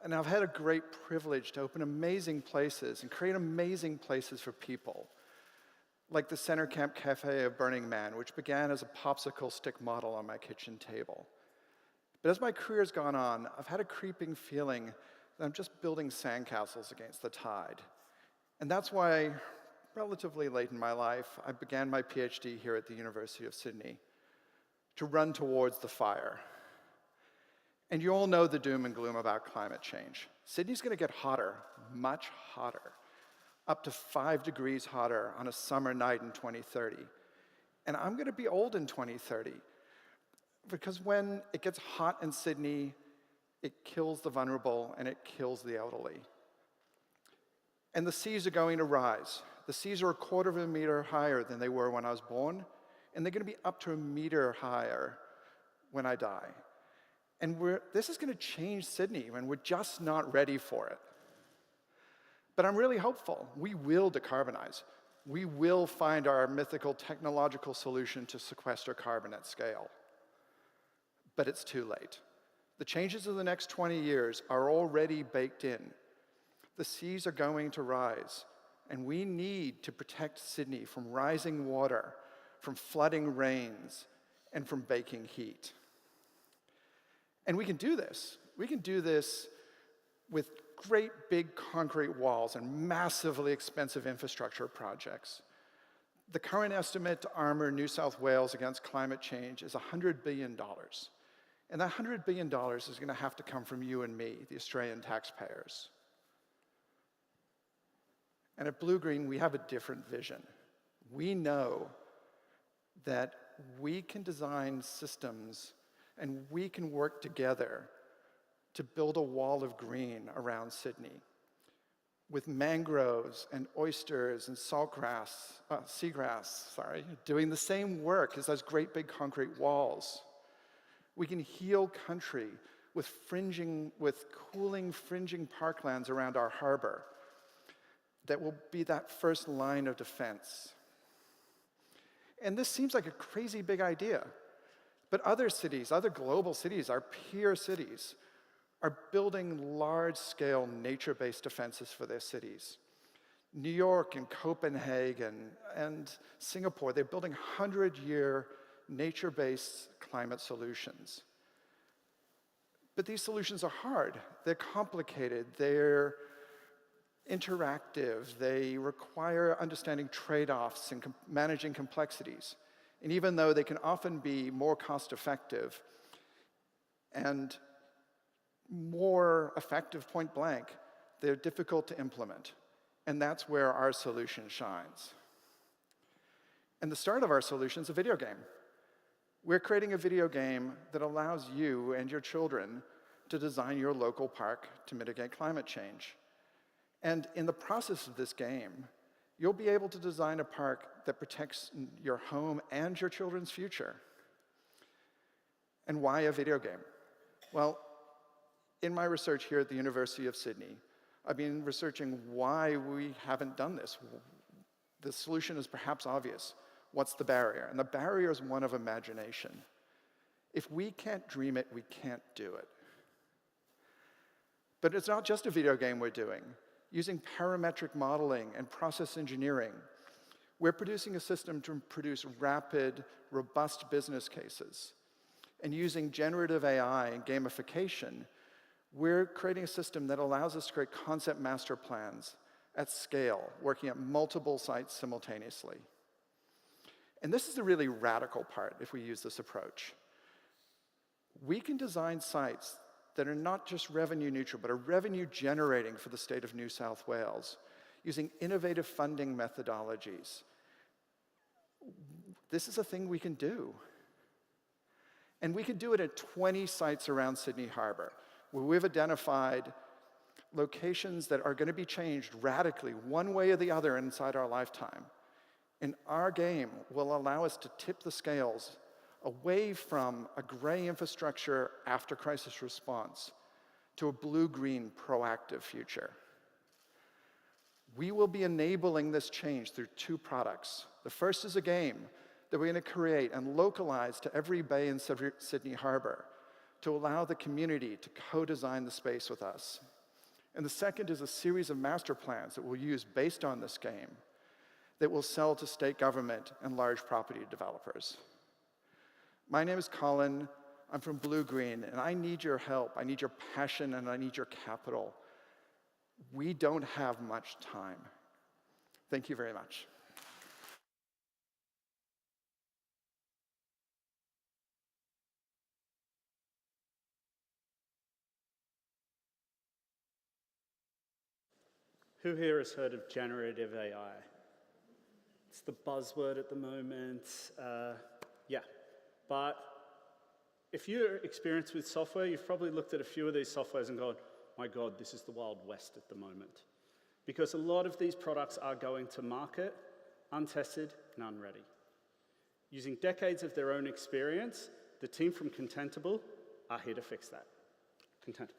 and I've had a great privilege to open amazing places and create amazing places for people, like the Center Camp Cafe of Burning Man, which began as a popsicle stick model on my kitchen table. But as my career's gone on, I've had a creeping feeling that I'm just building sandcastles against the tide. And that's why relatively late in my life, I began my PhD here at the University of Sydney to run towards the fire. And you all know the doom and gloom about climate change. Sydney's going to get hotter, much hotter, up to 5 degrees hotter on a summer night in 2030. And I'm going to be old in 2030, because when it gets hot in Sydney, it kills the vulnerable and it kills the elderly. And the seas are going to rise. The seas are 1/4 of a meter higher than they were when I was born, and they're going to be up to 1 meter higher when I die. And this is going to change Sydney, and we're just not ready for it. But I'm really hopeful. We will decarbonize. We will find our mythical technological solution to sequester carbon at scale. But it's too late. The changes of the next 20 years are already baked in. The seas are going to rise, and we need to protect Sydney from rising water, from flooding rains, and from baking heat. And we can do this. We can do this with great big concrete walls and massively expensive infrastructure projects. The current estimate to armor New South Wales against climate change is $100 billion. And that $100 billion is going to have to come from you and me, the Australian taxpayers. And at Blue Green, we have a different vision. We know that we can design systems and we can work together to build a wall of green around Sydney, with mangroves and oysters and seagrass, doing the same work as those great big concrete walls. We can heal country with cooling, fringing parklands around our harbor that will be that first line of defense. And this seems like a crazy big idea, but other cities, other global cities, our peer cities, are building large-scale nature-based defenses for their cities. New York and Copenhagen and Singapore, they're building 100-year nature-based climate solutions. But these solutions are hard. They're complicated. They're interactive. They require understanding trade-offs and managing complexities. And even though they can often be more cost-effective and more effective point blank, they're difficult to implement. And that's where our solution shines. And the start of our solution is a video game. We're creating a video game that allows you and your children to design your local park to mitigate climate change. And in the process of this game, you'll be able to design a park that protects your home and your children's future. And why a video game? Well, in my research here at the University of Sydney, I've been researching why we haven't done this. The solution is perhaps obvious. What's the barrier? And the barrier is one of imagination. If we can't dream it, we can't do it. But it's not just a video game we're doing. Using parametric modeling and process engineering, we're producing a system to produce rapid, robust business cases. And using generative AI and gamification, we're creating a system that allows us to create concept master plans at scale, working at multiple sites simultaneously. And this is the really radical part if we use this approach. We can design sites that are not just revenue neutral, but are revenue generating for the state of New South Wales, using innovative funding methodologies. This is a thing we can do. And we can do it at 20 sites around Sydney Harbour, where we've identified locations that are going to be changed radically, one way or the other, inside our lifetime. And our game will allow us to tip the scales away from a gray infrastructure after crisis response to a blue-green proactive future. We will be enabling this change through 2 products. The first is a game that we're going to create and localize to every bay in Sydney Harbour to allow the community to co-design the space with us. And the second is a series of master plans that we'll use based on this game that will sell to state government and large property developers. My name is Colin. I'm from Blue Green, and I need your help. I need your passion, and I need your capital. We don't have much time. Thank you very much. Who here has heard of generative AI? It's the buzzword at the moment. Yeah, but if you're experienced with software, you've probably looked at a few of these softwares and gone, my God, this is the Wild West at the moment. Because a lot of these products are going to market untested and unready. Using decades of their own experience, the team from Contentable are here to fix that. Contentable.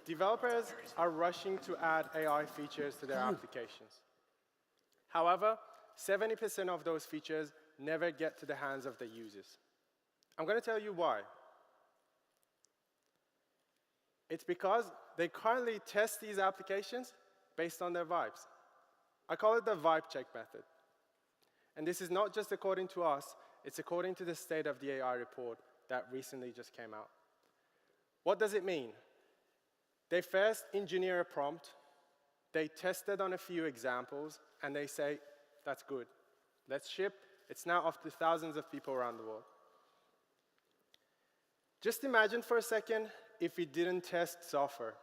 Developers are rushing to add AI features to their applications. However, 70% of those features never get to the hands of the users. I'm going to tell you why. It's because they currently test these applications based on their vibes. I call it the vibe check method. And this is not just according to us, it's according to the State of the AI report that recently just came out. What does it mean? They first engineer a prompt, they test it on a few examples, and they say, that's good. Let's ship. It's now off to thousands of people around the world. Just imagine for a second if we didn't test software.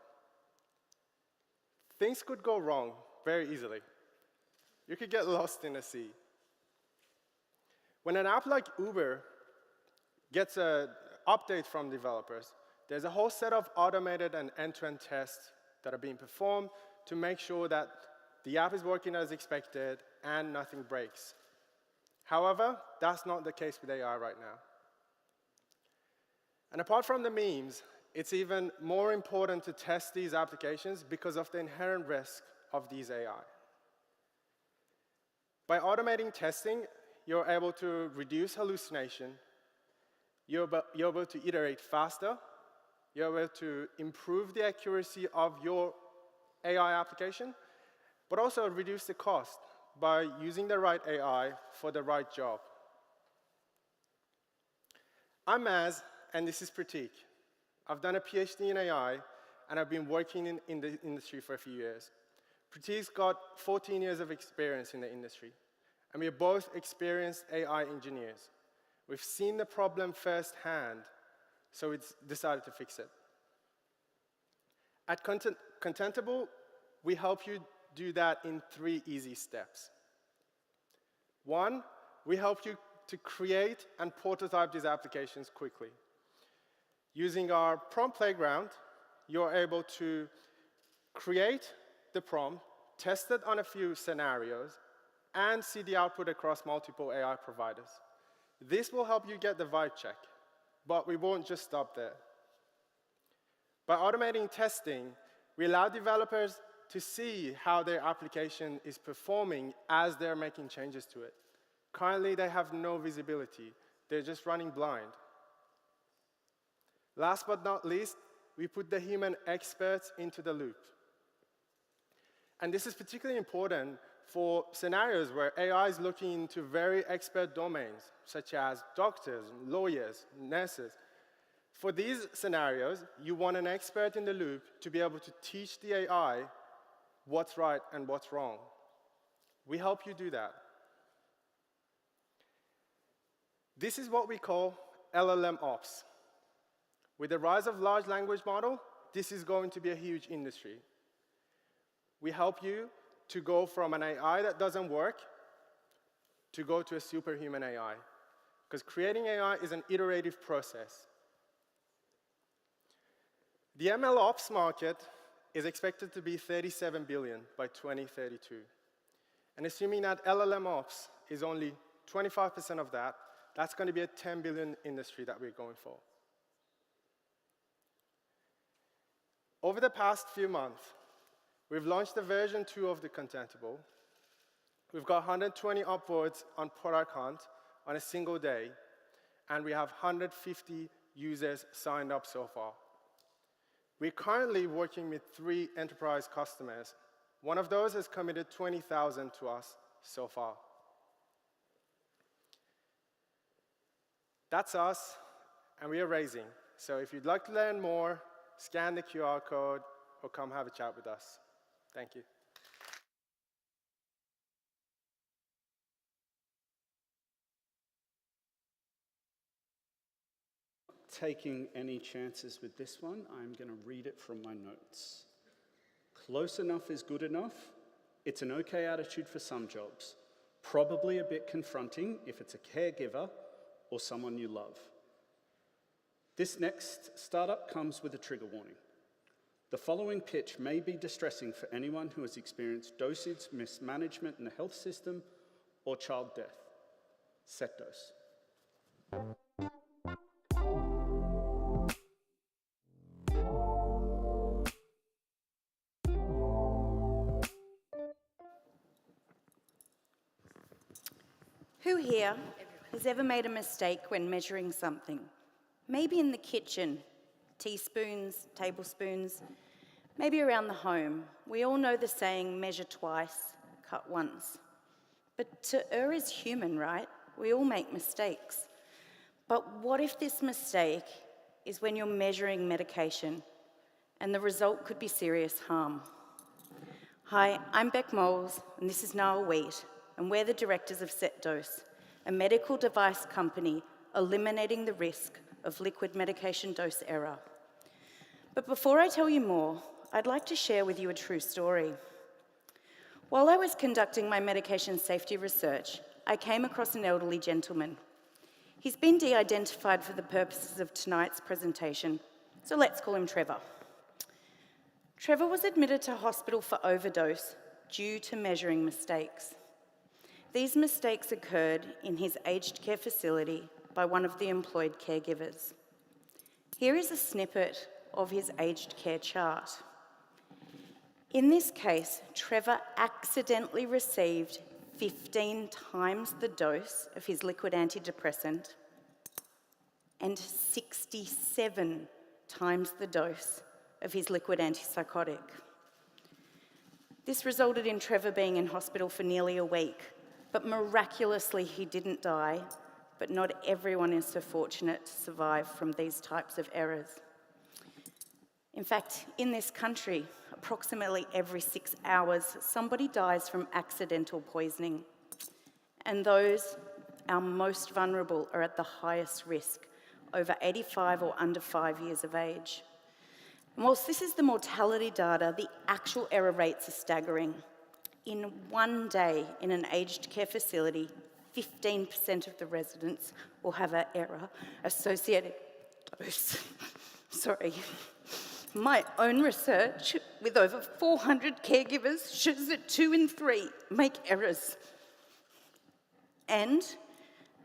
Things could go wrong very easily. You could get lost in a sea. When an app like Uber gets an update from developers, there's a whole set of automated and end-to-end tests that are being performed to make sure that the app is working as expected and nothing breaks. However, that's not the case with AI right now. And apart from the memes, it's even more important to test these applications because of the inherent risk of these AI. By automating testing, you're able to reduce hallucination, you're able to iterate faster, you're able to improve the accuracy of your AI application, but also reduce the cost by using the right AI for the right job. I'm Maz, and this is Pratik. I've done a PhD in AI, and I've been working in the industry for a few years. Pratik's got 14 years of experience in the industry, and we are both experienced AI engineers. We've seen the problem firsthand, so we decided to fix it. At Contentable, we help you do that in 3 easy steps. 1, we help you to create and prototype these applications quickly. Using our prompt playground, you're able to create the prompt, test it on a few scenarios, and see the output across multiple AI providers. This will help you get the vibe check, but we won't just stop there. By automating testing, we allow developers to see how their application is performing as they're making changes to it. Currently, they have no visibility. They're just running blind. Last but not least, we put the human experts into the loop. And this is particularly important for scenarios where AI is looking into very expert domains, such as doctors, lawyers, nurses. For these scenarios, you want an expert in the loop to be able to teach the AI what's right and what's wrong. We help you do that. This is what we call LLM ops. With the rise of large language model, this is going to be a huge industry. We help you to go from an AI that doesn't work to go to a superhuman AI. Because creating AI is an iterative process. The ML ops market is expected to be $37 billion by 2032. And assuming that LLM ops is only 25% of that, that's going to be a $10 billion industry that we're going for. Over the past few months, we've launched the version 2 of the Contentable. We've got 120 upvotes on product hunt on a single day, and we have 150 users signed up so far. We're currently working with 3 enterprise customers. One of those has committed $20,000 to us so far. That's us, and we are raising. So if you'd like to learn more, scan the QR code or come have a chat with us. Thank you. taking any chances with this one. I'm going to read it from my notes. Close enough is good enough. It's an okay attitude for some jobs. Probably a bit confronting if it's a caregiver or someone you love. This next startup comes with a trigger warning. The following pitch may be distressing for anyone who has experienced dosage mismanagement in the health system or child death. SetDose. Who here has ever made a mistake when measuring something? Maybe in the kitchen, teaspoons, tablespoons, maybe around the home. We all know the saying, measure twice, cut once. But to err is human, right? We all make mistakes. But what if this mistake is when you're measuring medication and the result could be serious harm? Hi, I'm Beck Moles, and this is Noel Wheat, and we're the directors of SetDose, a medical device company eliminating the risk of liquid medication dose error. But before I tell you more, I'd like to share with you a true story. While I was conducting my medication safety research, I came across an elderly gentleman. He's been de-identified for the purposes of tonight's presentation, so let's call him Trevor. Trevor was admitted to hospital for overdose due to measuring mistakes. These mistakes occurred in his aged care facility by one of the employed caregivers. Here is a snippet of his aged care chart. In this case, Trevor accidentally received 15 times the dose of his liquid antidepressant and 67 times the dose of his liquid antipsychotic. This resulted in Trevor being in hospital for nearly a week, but miraculously he didn't die, but not everyone is so fortunate to survive from these types of errors. In fact, in this country, approximately every 6 hours, somebody dies from accidental poisoning. And those, our most vulnerable, are at the highest risk, over 85 or under 5 years of age. And whilst this is the mortality data, the actual error rates are staggering. In one day in an aged care facility, 15% of the residents will have an error associated dose. Sorry. My own research with over 400 caregivers shows that 2 in 3 make errors. And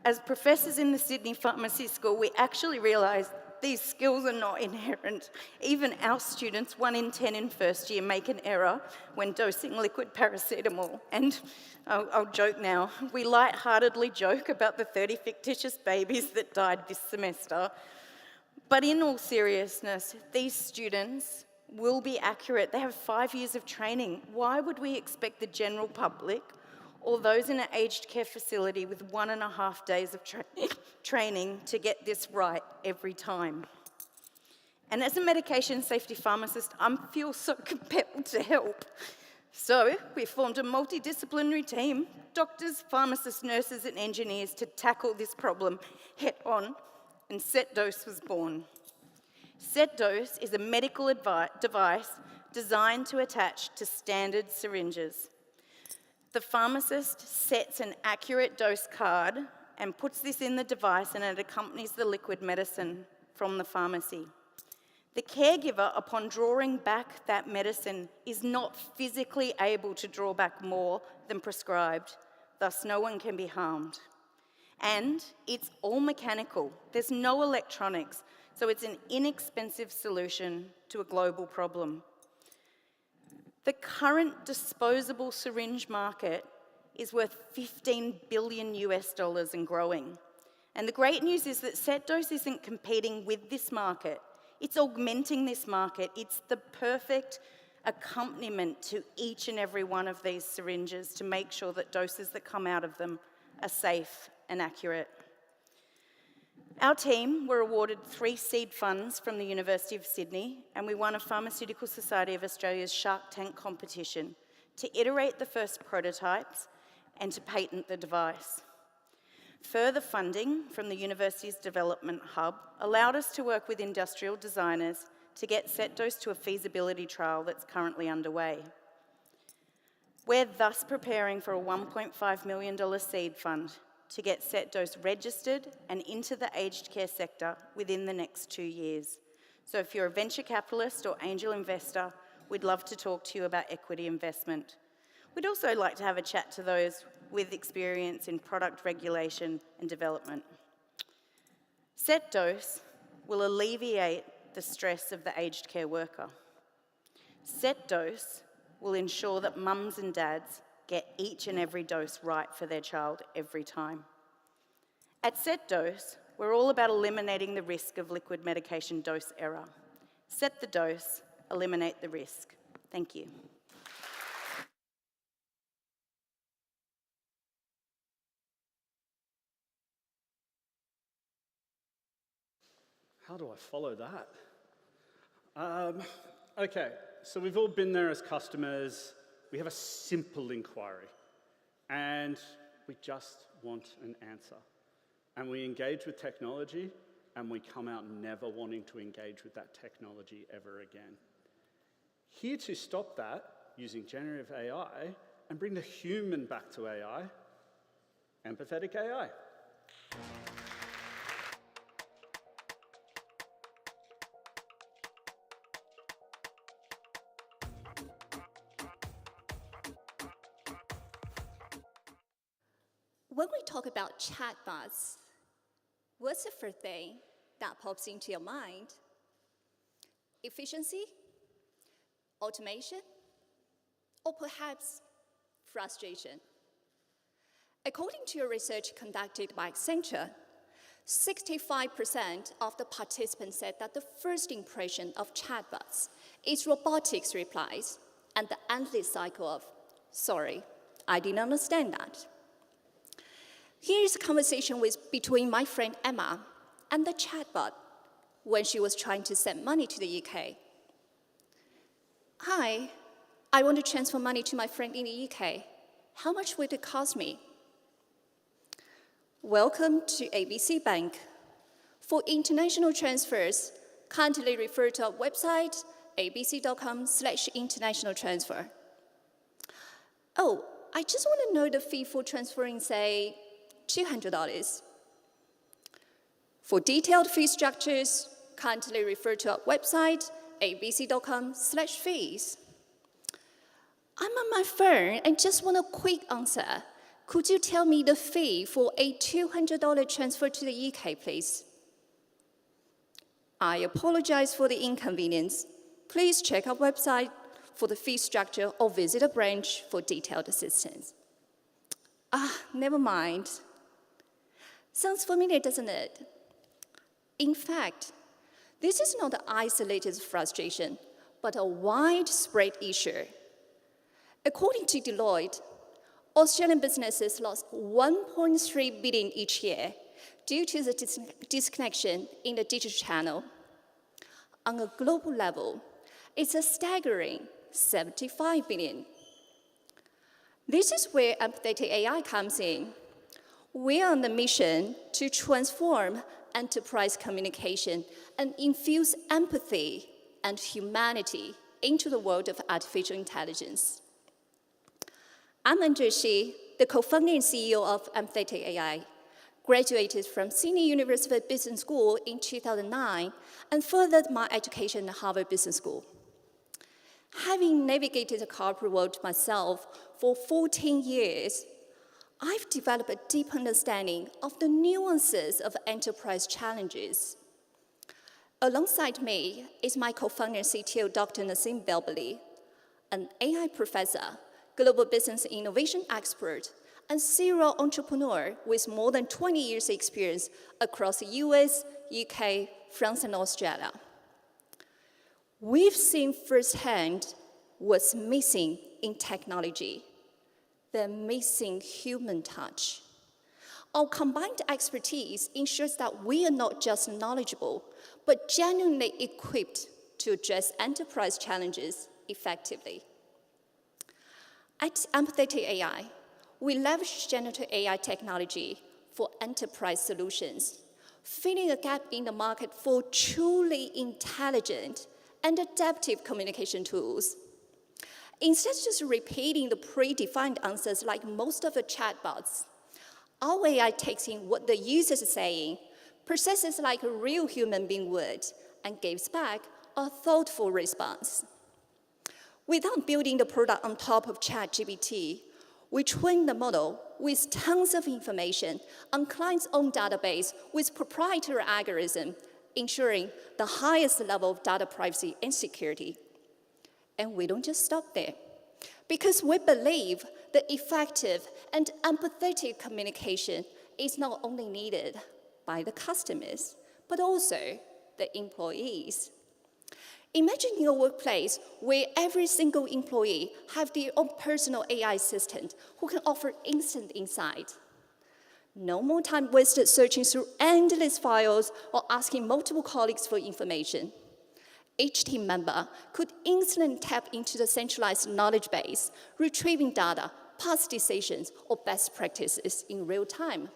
as professors in the Sydney Pharmacy School, we actually realised these skills are not inherent. Even our students, 1 in 10 in first year, make an error when dosing liquid paracetamol. And I'll joke now, we lightheartedly joke about the 30 fictitious babies that died this semester. But in all seriousness, these students will be accurate. They have 5 years of training. Why would we expect the general public or those in an aged care facility with 1.5 days of training to get this right every time? And as a medication safety pharmacist, I feel so compelled to help. So we formed a multidisciplinary team, doctors, pharmacists, nurses, and engineers to tackle this problem head on, and SetDose was born. SetDose is a medical device designed to attach to standard syringes. The pharmacist sets an accurate dose card and puts this in the device, and it accompanies the liquid medicine from the pharmacy. The caregiver, upon drawing back that medicine, is not physically able to draw back more than prescribed, thus no one can be harmed. And it's all mechanical. There's no electronics, so it's an inexpensive solution to a global problem. The current disposable syringe market is worth $15 billion and growing. And the great news is that SetDose isn't competing with this market. It's augmenting this market. It's the perfect accompaniment to each and every one of these syringes to make sure that doses that come out of them are safe and accurate. Our team were awarded 3 seed funds from the University of Sydney, and we won a Pharmaceutical Society of Australia's Shark Tank competition to iterate the first prototypes and to patent the device. Further funding from the university's development hub allowed us to work with industrial designers to get SetDose to a feasibility trial that's currently underway. We're thus preparing for a $1.5 million seed fund to get SetDose registered and into the aged care sector within the next 2 years. So if you're a venture capitalist or angel investor, we'd love to talk to you about equity investment. We'd also like to have a chat to those with experience in product regulation and development. SetDose will alleviate the stress of the aged care worker. SetDose will ensure that mums and dads get each and every dose right for their child every time. At SetDose, we're all about eliminating the risk of liquid medication dose error. Set the dose, eliminate the risk. Thank you. How do I follow that? Okay, so we've all been there as customers. We have a simple inquiry, and we just want an answer. And we engage with technology, and we come out never wanting to engage with that technology ever again. Here to stop that, using generative AI, and bring the human back to AI, Empathetic AI. When we talk about chatbots, what's the first thing that pops into your mind? Efficiency? Automation? Or perhaps frustration? According to a research conducted by Accenture, 65% of the participants said that the first impression of chatbots is robotics replies and the endless cycle of, sorry, I didn't understand that. Here's a conversation between my friend Emma and the chatbot when she was trying to send money to the UK. Hi, I want to transfer money to my friend in the UK. How much would it cost me? Welcome to ABC Bank. For international transfers, kindly refer to our website, abc.com/international transfer. Oh, I just want to know the fee for transferring, say, $200. For detailed fee structures, kindly refer to our website, abc.com/fees. I'm on my phone and just want a quick answer. Could you tell me the fee for a $200 transfer to the UK, please? I apologize for the inconvenience. Please check our website for the fee structure or visit a branch for detailed assistance. Never mind. Sounds familiar, doesn't it? In fact, this is not an isolated frustration, but a widespread issue. According to Deloitte, Australian businesses lost $1.3 billion each year due to the disconnection in the digital channel. On a global level, it's a staggering $75 billion. This is where Empathetic AI comes in. We are on a mission to transform enterprise communication and infuse empathy and humanity into the world of artificial intelligence. I'm Andrea Shi, the co-founder and CEO of Empathetic AI, graduated from Sydney University Business School in 2009 and furthered my education at Harvard Business School. Having navigated the corporate world myself for 14 years, I've developed a deep understanding of the nuances of enterprise challenges. Alongside me is my co-founder and CTO, Dr. Nassim Belbali, an AI professor, global business innovation expert, and serial entrepreneur with more than 20 years experience across the US, UK, France, and Australia. We've seen firsthand what's missing in technology, the missing human touch. Our combined expertise ensures that we are not just knowledgeable, but genuinely equipped to address enterprise challenges effectively. At Empathetic AI, we leverage generative AI technology for enterprise solutions, filling a gap in the market for truly intelligent and adaptive communication tools. Instead of just repeating the predefined answers like most of the chatbots, our AI takes in what the user is saying, processes like a real human being would, and gives back a thoughtful response. Without building the product on top of ChatGPT, we train the model with tons of information on clients' own database with proprietary algorithm, ensuring the highest level of data privacy and security. And we don't just stop there, because we believe that effective and empathetic communication is not only needed by the customers, but also the employees. Imagine a workplace where every single employee have their own personal AI assistant who can offer instant insight. No more time wasted searching through endless files or asking multiple colleagues for information. Each team member could instantly tap into the centralized knowledge base, retrieving data, past decisions, or best practices in real time.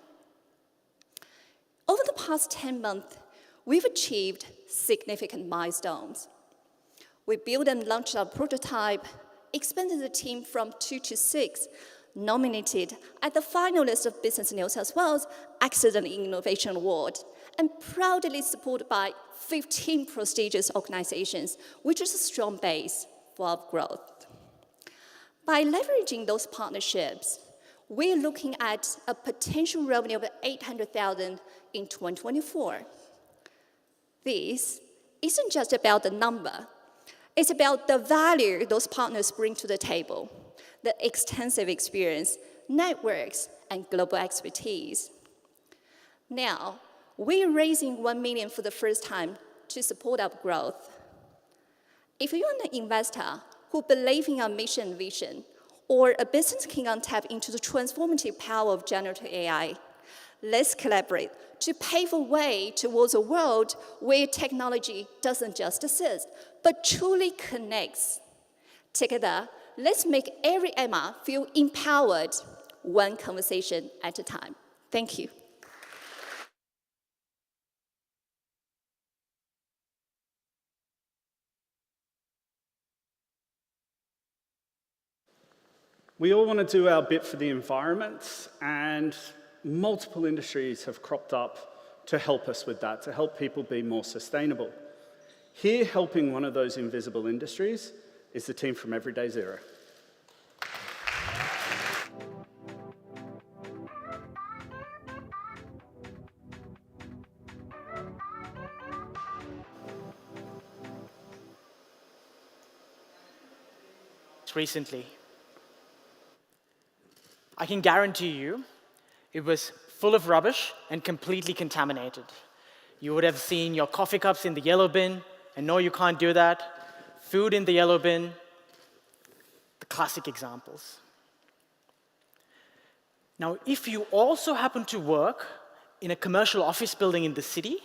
Over the past 10 months, we've achieved significant milestones. We built and launched our prototype, expanded the team from 2 to 6, nominated at the finalist of Business New South Wales Excellent Innovation Award, and proudly supported by 15 prestigious organizations, which is a strong base for our growth. By leveraging those partnerships, we're looking at a potential revenue of $800,000 in 2024. This isn't just about the number. It's about the value those partners bring to the table, the extensive experience, networks, and global expertise. Now, we're raising $1 million for the first time to support our growth. If you're an investor who believes in our mission and vision, or a business keen on tap into the transformative power of generative AI, let's collaborate to pave a way towards a world where technology doesn't just assist, but truly connects. Together, let's make every Emma feel empowered, one conversation at a time. Thank you. We all want to do our bit for the environment, and multiple industries have cropped up to help us with that, to help people be more sustainable. Here, helping one of those invisible industries is the team from Everyday Zero. Recently, I can guarantee you it was full of rubbish and completely contaminated. You would have seen your coffee cups in the yellow bin, and no, you can't do that. Food in the yellow bin, the classic examples. Now, if you also happen to work in a commercial office building in the city,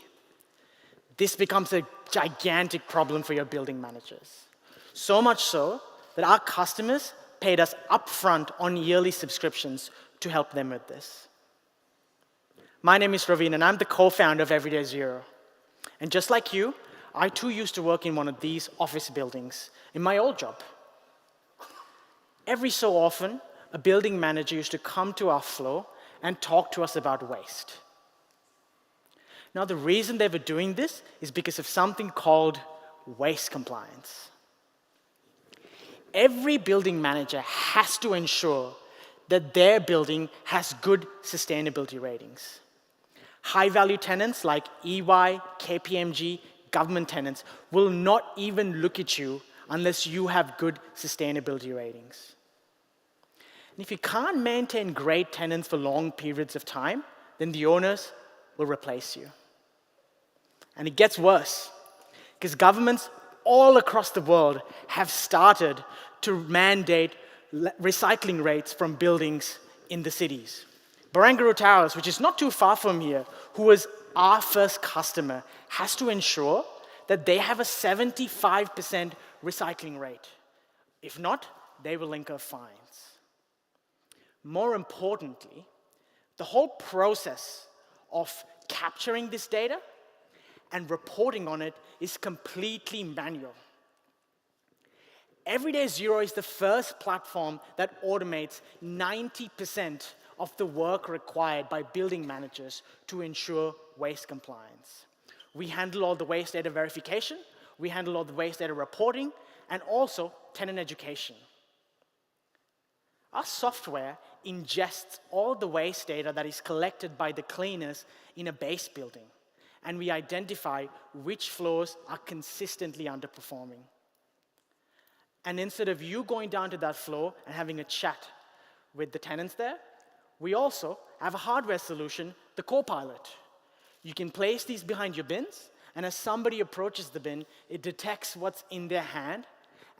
this becomes a gigantic problem for your building managers. So much so that our customers paid us upfront on yearly subscriptions to help them with this. My name is Raveen, and I'm the co-founder of Everyday Zero. And just like you, I too used to work in one of these office buildings in my old job. Every so often, a building manager used to come to our floor and talk to us about waste. Now, the reason they were doing this is because of something called waste compliance. Every building manager has to ensure that their building has good sustainability ratings. High-value tenants like EY, KPMG, government tenants will not even look at you unless you have good sustainability ratings. And if you can't maintain great tenants for long periods of time, then the owners will replace you. And it gets worse, because governments all across the world have started to mandate recycling rates from buildings in the cities. Barangaroo Towers, which is not too far from here, who was our first customer, has to ensure that they have a 75% recycling rate. If not, they will incur fines. More importantly, The whole process of capturing this data and reporting on it is completely manual. Everyday Zero is the first platform that automates 90% of the work required by building managers to ensure waste compliance. We handle all the waste data verification, we handle all the waste data reporting, and also tenant education. Our software ingests all the waste data that is collected by the cleaners in a base building, and we identify which floors are consistently underperforming. And instead of you going down to that floor and having a chat with the tenants there, we also have a hardware solution, the Copilot. You can place these behind your bins, and as somebody approaches the bin, it detects what's in their hand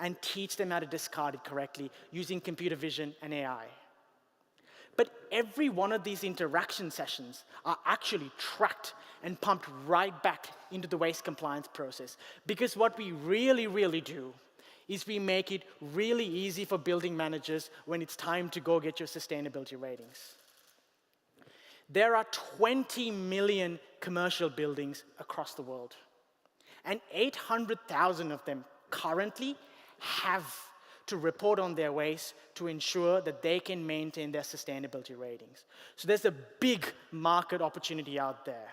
and teach them how to discard it correctly using computer vision and AI. But every one of these interaction sessions are actually tracked and pumped right back into the waste compliance process. Because what we really do is we make it really easy for building managers when it's time to go get your sustainability ratings. There are 20 million commercial buildings across the world, and 800,000 of them currently have to report on their waste to ensure that they can maintain their sustainability ratings. So there's a big market opportunity out there,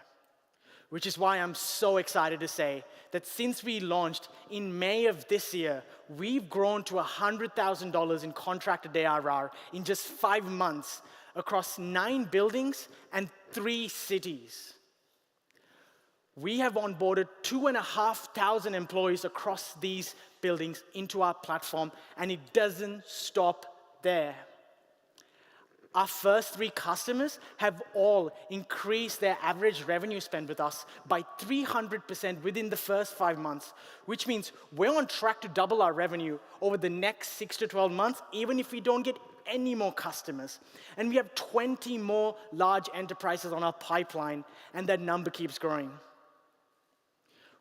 which is why I'm so excited to say that since we launched in May of this year, we've grown to $100,000 in contracted ARR in just 5 months across 9 buildings and 3 cities. We have onboarded 2,500 employees across these buildings into our platform, and it doesn't stop there. Our first 3 customers have all increased their average revenue spend with us by 300% within the first 5 months, which means we're on track to double our revenue over the next 6 to 12 months, even if we don't get any more customers. And we have 20 more large enterprises on our pipeline, and that number keeps growing.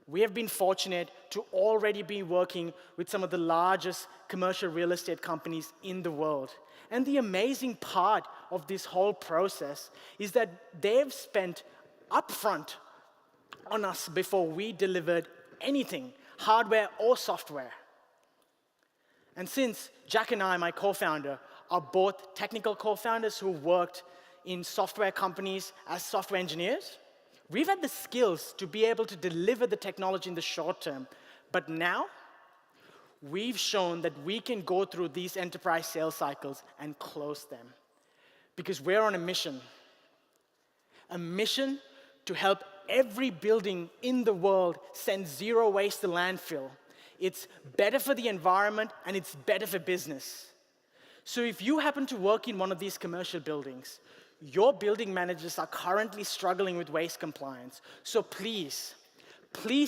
We have been fortunate to already be working with some of the largest commercial real estate companies in the world. And the amazing part of this whole process is that they've spent upfront on us before we delivered anything, hardware or software. And since Jack and I, my co-founder, are both technical co-founders who worked in software companies as software engineers, we've had the skills to be able to deliver the technology in the short term. But now, we've shown that we can go through these enterprise sales cycles and close them. Because we're on a mission to help every building in the world send zero waste to landfill. It's better for the environment and it's better for business. So if you happen to work in one of these commercial buildings, your building managers are currently struggling with waste compliance. So please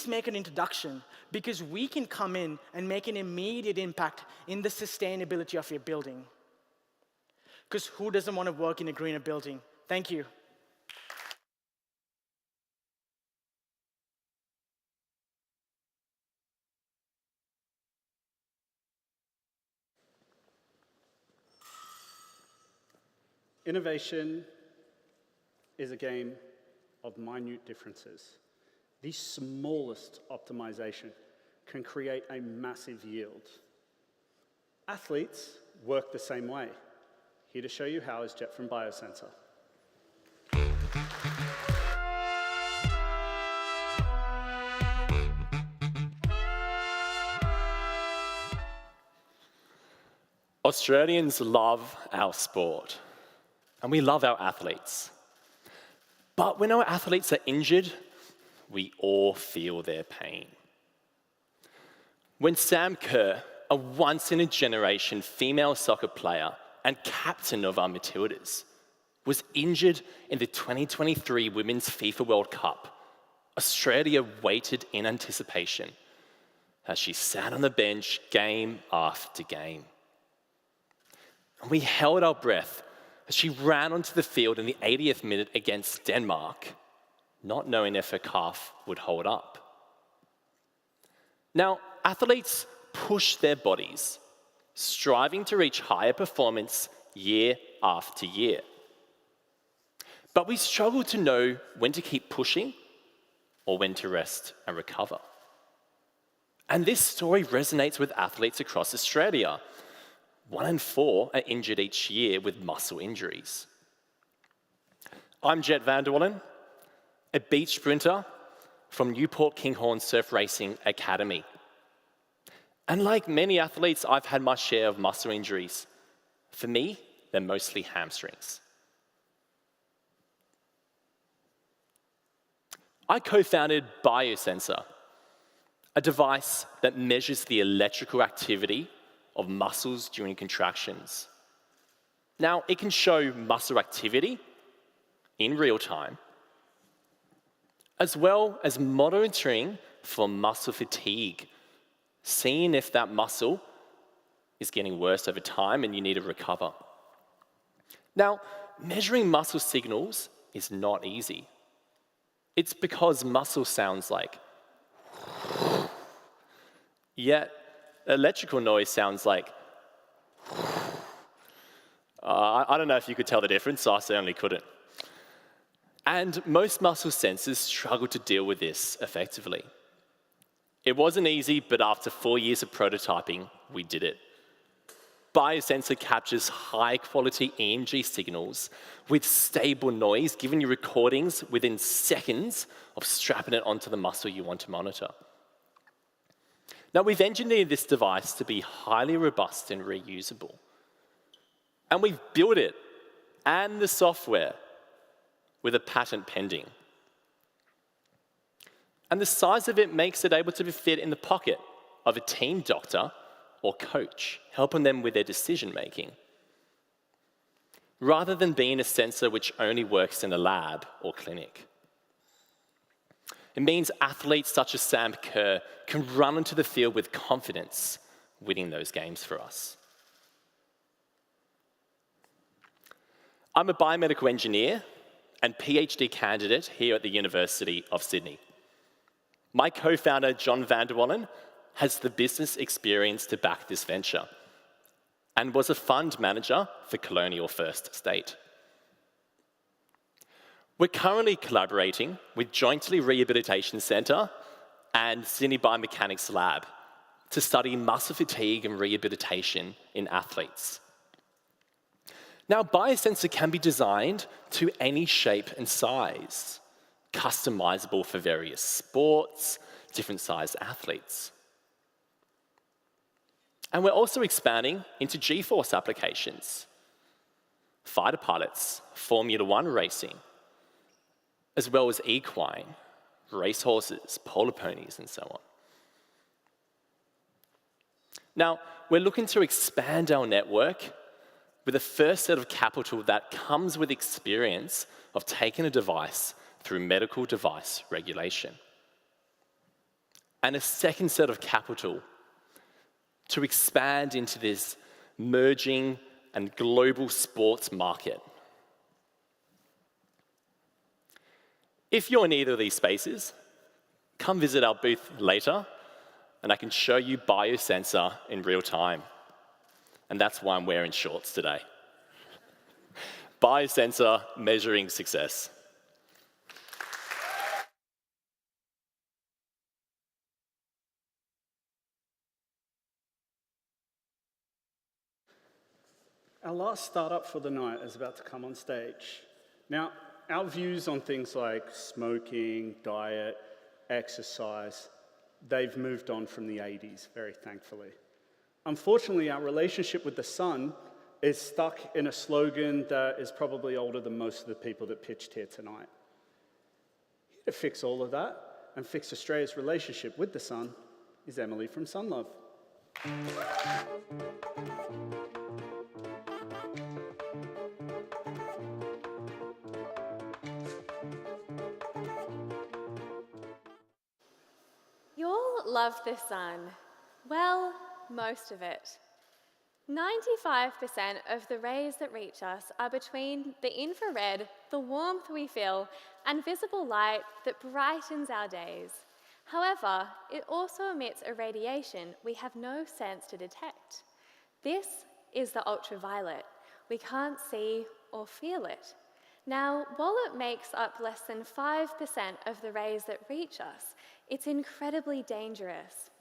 make an introduction, because we can come in and make an immediate impact in the sustainability of your building. Because who doesn't want to work in a greener building? Thank you. Innovation is a game of minute differences. The smallest optimization can create a massive yield. Athletes work the same way. Here to show you how is Jett from Biosensr. Australians love our sport, and we love our athletes. But when our athletes are injured, we all feel their pain. When Sam Kerr, a once-in-a-generation female soccer player and captain of our Matildas, was injured in the 2023 Women's FIFA World Cup, Australia waited in anticipation as she sat on the bench game after game. And we held our breath as she ran onto the field in the 80th minute against Denmark, not knowing if her calf would hold up. Now, athletes push their bodies, striving to reach higher performance year after year. But we struggle to know when to keep pushing or when to rest and recover. And this story resonates with athletes across Australia. 1 in 4 are injured each year with muscle injuries. I'm Jett van der Wallen, a beach sprinter from Newport Kinghorn Surf Racing Academy. And like many athletes, I've had my share of muscle injuries. For me, they're mostly hamstrings. I co-founded Biosensr, a device that measures the electrical activity of muscles during contractions. Now, it can show muscle activity in real time, as well as monitoring for muscle fatigue, seeing if that muscle is getting worse over time and you need to recover. Now, measuring muscle signals is not easy. It's because muscle sounds like, yet electrical noise sounds like, I don't know if you could tell the difference, I certainly couldn't. And most muscle sensors struggle to deal with this effectively. It wasn't easy, but after 4 years of prototyping, we did it. Biosensr captures high-quality EMG signals with stable noise, giving you recordings within seconds of strapping it onto the muscle you want to monitor. Now, we've engineered this device to be highly robust and reusable. And we've built it and the software with a patent pending. And the size of it makes it able to fit in the pocket of a team doctor or coach, helping them with their decision-making, rather than being a sensor which only works in a lab or clinic. It means athletes such as Sam Kerr can run into the field with confidence, winning those games for us. I'm a biomedical engineer and PhD candidate here at the University of Sydney. My co-founder, John van der Wallen, has the business experience to back this venture and was a fund manager for Colonial First State. We're currently collaborating with Jointly Rehabilitation Centre and Sydney Biomechanics Lab to study muscle fatigue and rehabilitation in athletes. Now, Biosensr can be designed to any shape and size, customizable for various sports, different size athletes. And we're also expanding into G-force applications, fighter pilots, Formula One racing, as well as equine, racehorses, polar ponies, and so on. Now, we're looking to expand our network with a first set of capital that comes with experience of taking a device through medical device regulation. And a second set of capital to expand into this merging and global sports market. If you're in either of these spaces, come visit our booth later and I can show you Biosensr in real time. And that's why I'm wearing shorts today. Biosensr measuring success. Our last startup for the night is about to come on stage. Now, our views on things like smoking, diet, exercise, they've moved on from the 80s, very thankfully. Unfortunately, our relationship with the sun is stuck in a slogan that is probably older than most of the people that pitched here tonight. Here to fix all of that and fix Australia's relationship with the sun is Emily from SUNLUV. You'll love the sun. Well, most of it. 95% of the rays that reach us are between the infrared, the warmth we feel, and visible light that brightens our days. However, it also emits a radiation we have no sense to detect. This is the ultraviolet. We can't see or feel it. Now, while it makes up less than 5% of the rays that reach us, it's incredibly dangerous.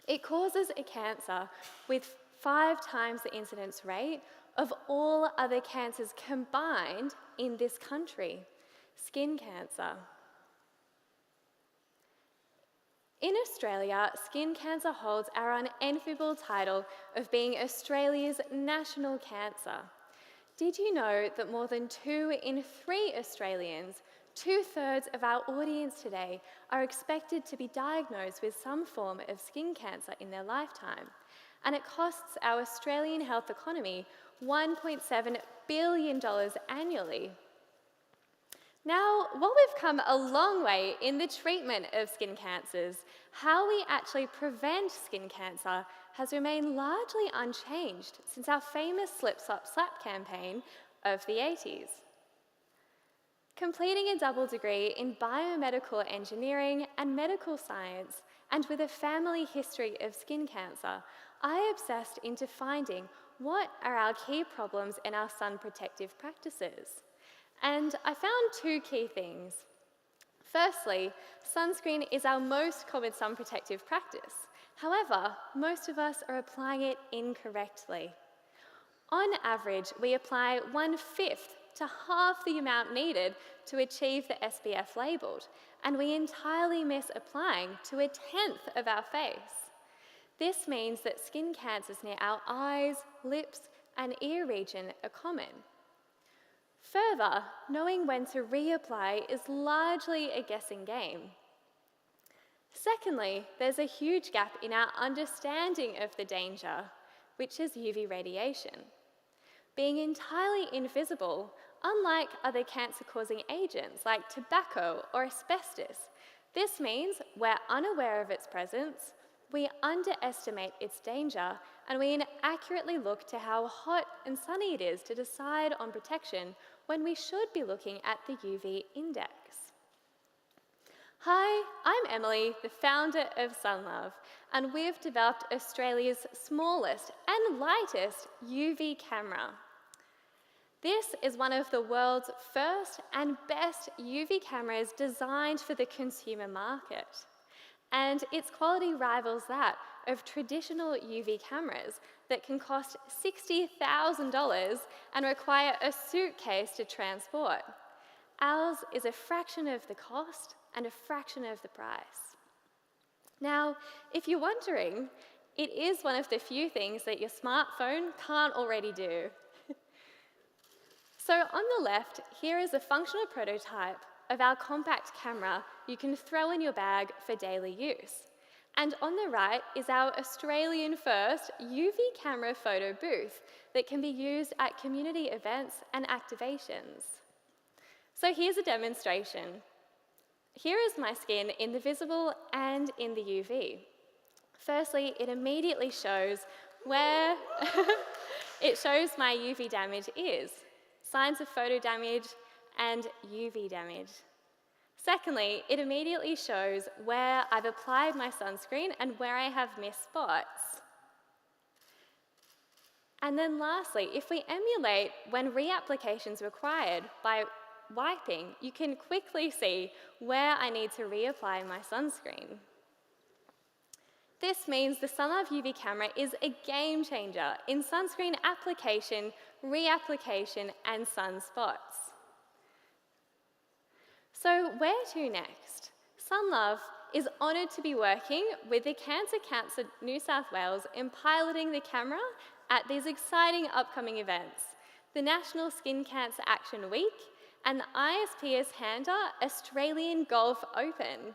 It causes a cancer with 5 times the incidence rate of all other cancers combined in this country, skin cancer. In Australia, skin cancer holds our unenviable title of being Australia's national cancer. Did you know that more than 2 in 3 Australians, 2/3 of our audience today, are expected to be diagnosed with some form of skin cancer in their lifetime? And it costs our Australian health economy $1.7 billion annually. Now, while we've come a long way in the treatment of skin cancers, how we actually prevent skin cancer has remained largely unchanged since our famous Slip Slop Slap campaign of the 80s. Completing a double degree in biomedical engineering and medical science, and with a family history of skin cancer, I obsessed into finding what are our key problems in our sun protective practices. And I found 2 key things. Firstly, sunscreen is our most common sun protective practice. However, most of us are applying it incorrectly. On average, we apply 1/5 to half the amount needed to achieve the SPF labelled, and we entirely miss applying to 1/10 of our face. This means that skin cancers near our eyes, lips, and ear region are common. Further, knowing when to reapply is largely a guessing game. Secondly, there's a huge gap in our understanding of the danger, which is UV radiation. Being entirely invisible, unlike other cancer-causing agents like tobacco or asbestos, this means we're unaware of its presence, we underestimate its danger, and we inaccurately look to how hot and sunny it is to decide on protection when we should be looking at the UV index. Hi, I'm Emily, the founder of SUNLUV, and we've developed Australia's smallest and lightest UV camera. This is one of the world's first and best UV cameras designed for the consumer market. And its quality rivals that of traditional UV cameras that can cost $60,000 and require a suitcase to transport. Ours is a fraction of the cost and a fraction of the price. Now, if you're wondering, it is one of the few things that your smartphone can't already do. So on the left, here is a functional prototype of our compact camera you can throw in your bag for daily use. And on the right is our Australian first UV camera photo booth that can be used at community events and activations. So here's a demonstration. Here is my skin in the visible and in the UV. Firstly, it immediately shows where it shows my UV damage is. Signs of photo damage and UV damage. Secondly, it immediately shows where I've applied my sunscreen and where I have missed spots. And then lastly, if we emulate when reapplication is required by wiping, you can quickly see where I need to reapply my sunscreen. This means the SUNLUV UV camera is a game changer in sunscreen application, reapplication, and sunspots. So where to next? SUNLUV is honoured to be working with the Cancer Council New South Wales in piloting the camera at these exciting upcoming events, the National Skin Cancer Action Week and the ISPS Handa Australian Golf Open.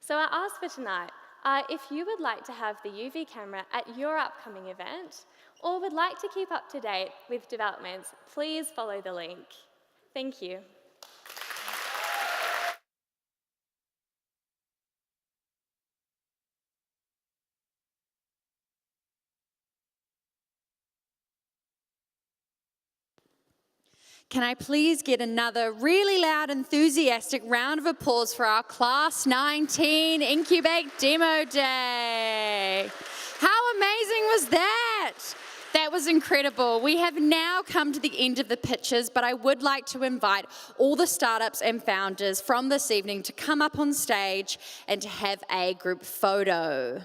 So our ask for tonight, if you would like to have the UV camera at your upcoming event or would like to keep up to date with developments, please follow the link. Thank you. Can I please get another really loud, enthusiastic round of applause for our Class 19 Incubate Demo Day? How amazing was that? That was incredible. We have now come to the end of the pitches, but I would like to invite all the startups and founders from this evening to come up on stage and to have a group photo.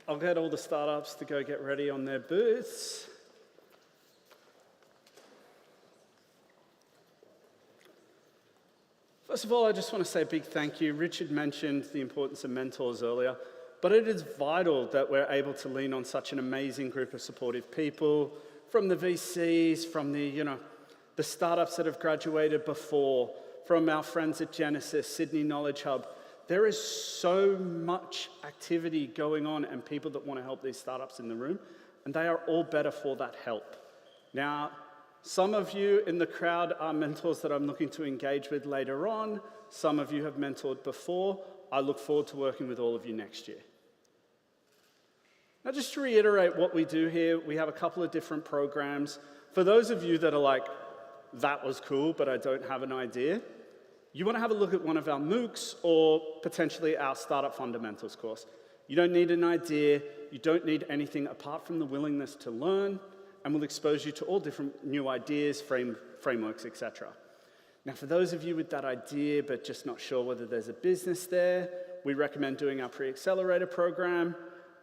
I'll get all the startups to go get ready on their booths. First of all, I just want to say a big thank you. Richard mentioned the importance of mentors earlier, but it is vital that we're able to lean on such an amazing group of supportive people, from the VCs, from the startups that have graduated before, from our friends at Genesis, Sydney Knowledge Hub. There is so much activity going on and people that want to help these startups in the room, and they are all better for that help. Now, some of you in the crowd are mentors that I'm looking to engage with later on. Some of you have mentored before. I look forward to working with all of you next year. Now, just to reiterate what we do here, we have a couple of different programs. For those of you that are like, that was cool, but I don't have an idea, you want to have a look at one of our MOOCs or potentially our Startup Fundamentals course. You don't need an idea, you don't need anything apart from the willingness to learn, and we'll expose you to all different new ideas, frameworks, etc. Now, for those of you with that idea but just not sure whether there's a business there, we recommend doing our pre-accelerator program.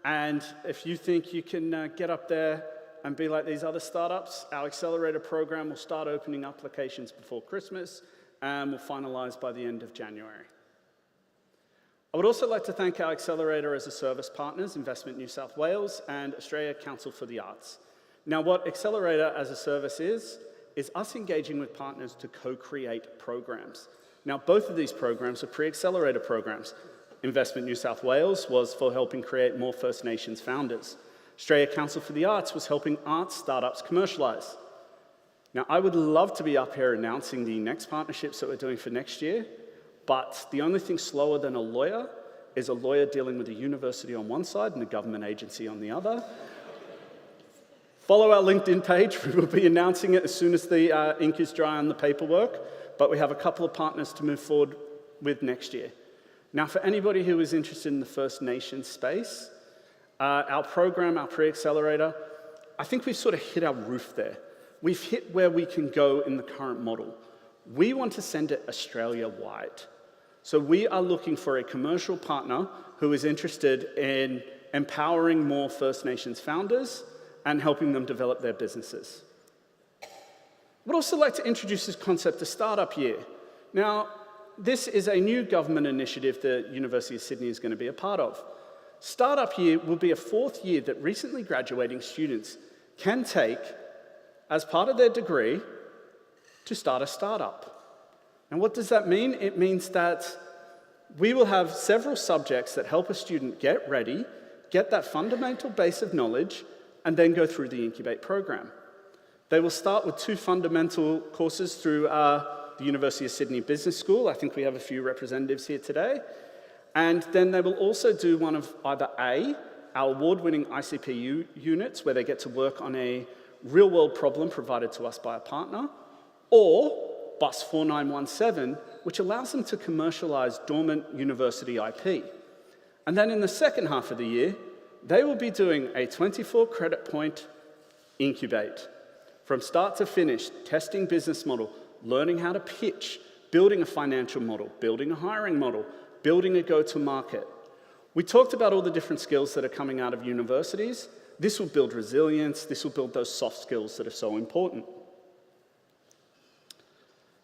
And if you think you can get up there and be like these other startups, our accelerator program will start opening applications before Christmas, and will finalize by the end of January. I would also like to thank our Accelerator as a Service partners, Investment New South Wales and Australia Council for the Arts. Now, what Accelerator as a Service is us engaging with partners to co-create programs. Now, both of these programs are pre-accelerator programs. Investment New South Wales was for helping create more First Nations founders. Australia Council for the Arts was helping arts startups commercialize. Now, I would love to be up here announcing the next partnerships that we're doing for next year, but the only thing slower than a lawyer is a lawyer dealing with a university on one side and a government agency on the other. Follow our LinkedIn page. We will be announcing it as soon as the ink is dry on the paperwork, but we have a couple of partners to move forward with next year. Now, for anybody who is interested in the First Nations space, our program, our pre-accelerator, I think we've sort of hit our roof there. We've hit where we can go in the current model. We want to send it Australia-wide. So we are looking for a commercial partner who is interested in empowering more First Nations founders and helping them develop their businesses. We'd also like to introduce this concept of Startup Year. Now, this is a new government initiative the University of Sydney is going to be a part of. Startup Year will be a fourth year that recently graduating students can take as part of their degree to start a startup. And what does that mean? It means that we will have several subjects that help a student get ready, get that fundamental base of knowledge, and then go through the INCUBATE program. They will start with 2 fundamental courses through the University of Sydney Business School. I think we have a few representatives here today. And then they will also do one of either A, our award-winning ICP units, where they get to work on a real-world problem provided to us by a partner, or Bus 4917, which allows them to commercialize dormant university IP. And then in the second half of the year, they will be doing a 24 credit point incubate. From start to finish, testing business model, learning how to pitch, building a financial model, building a hiring model, building a go-to-market. We talked about all the different skills that are coming out of universities. This will build resilience, this will build those soft skills that are so important.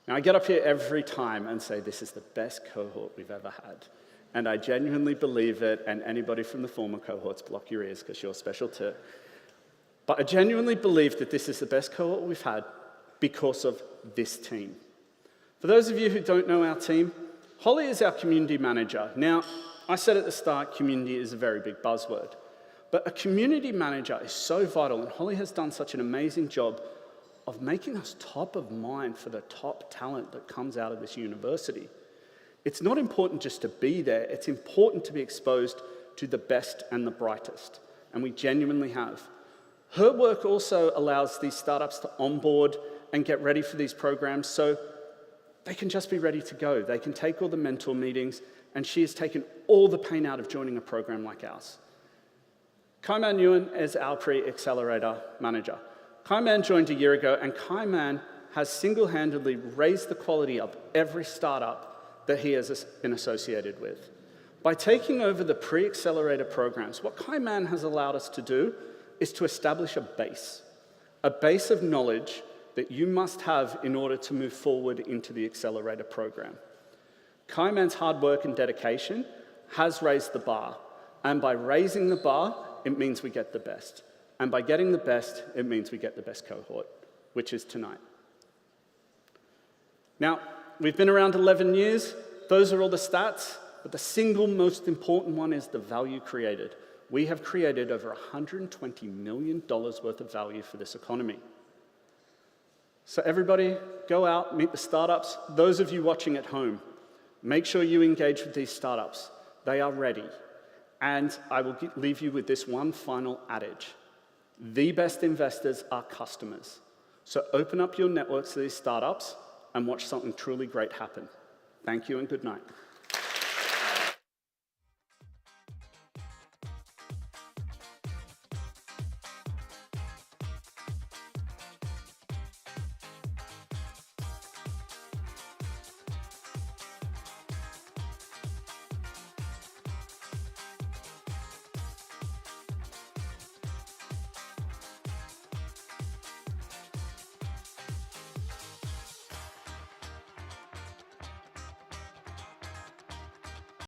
Now, I get up here every time and say this is the best cohort we've ever had. And I genuinely believe it, and anybody from the former cohorts, block your ears because you're special too. But I genuinely believe that this is the best cohort we've had because of this team. For those of you who don't know our team, Holly is our community manager. Now, I said at the start, community is a very big buzzword. But a community manager is so vital, and Holly has done such an amazing job of making us top of mind for the top talent that comes out of this university. It's not important just to be there, it's important to be exposed to the best and the brightest, and we genuinely have. Her work also allows these startups to onboard and get ready for these programs so they can just be ready to go. They can take all the mentor meetings, and she has taken all the pain out of joining a program like ours. Kaiman Nguyen is our pre-accelerator manager. Kaiman joined a year ago, and Kaiman has single-handedly raised the quality of every startup that he has been associated with. By taking over the pre-accelerator programs, what Kaiman has allowed us to do is to establish a base of knowledge that you must have in order to move forward into the accelerator program. Kaiman's hard work and dedication has raised the bar, and by raising the bar, it means we get the best. And by getting the best, it means we get the best cohort, which is tonight. Now, we've been around 11 years. Those are all the stats, but the single most important one is the value created. We have created over $120 million worth of value for this economy. So everybody, go out, meet the startups. Those of you watching at home, make sure you engage with these startups. They are ready. And I will leave you with this one final adage. The best investors are customers. So open up your networks to these startups and watch something truly great happen. Thank you and good night.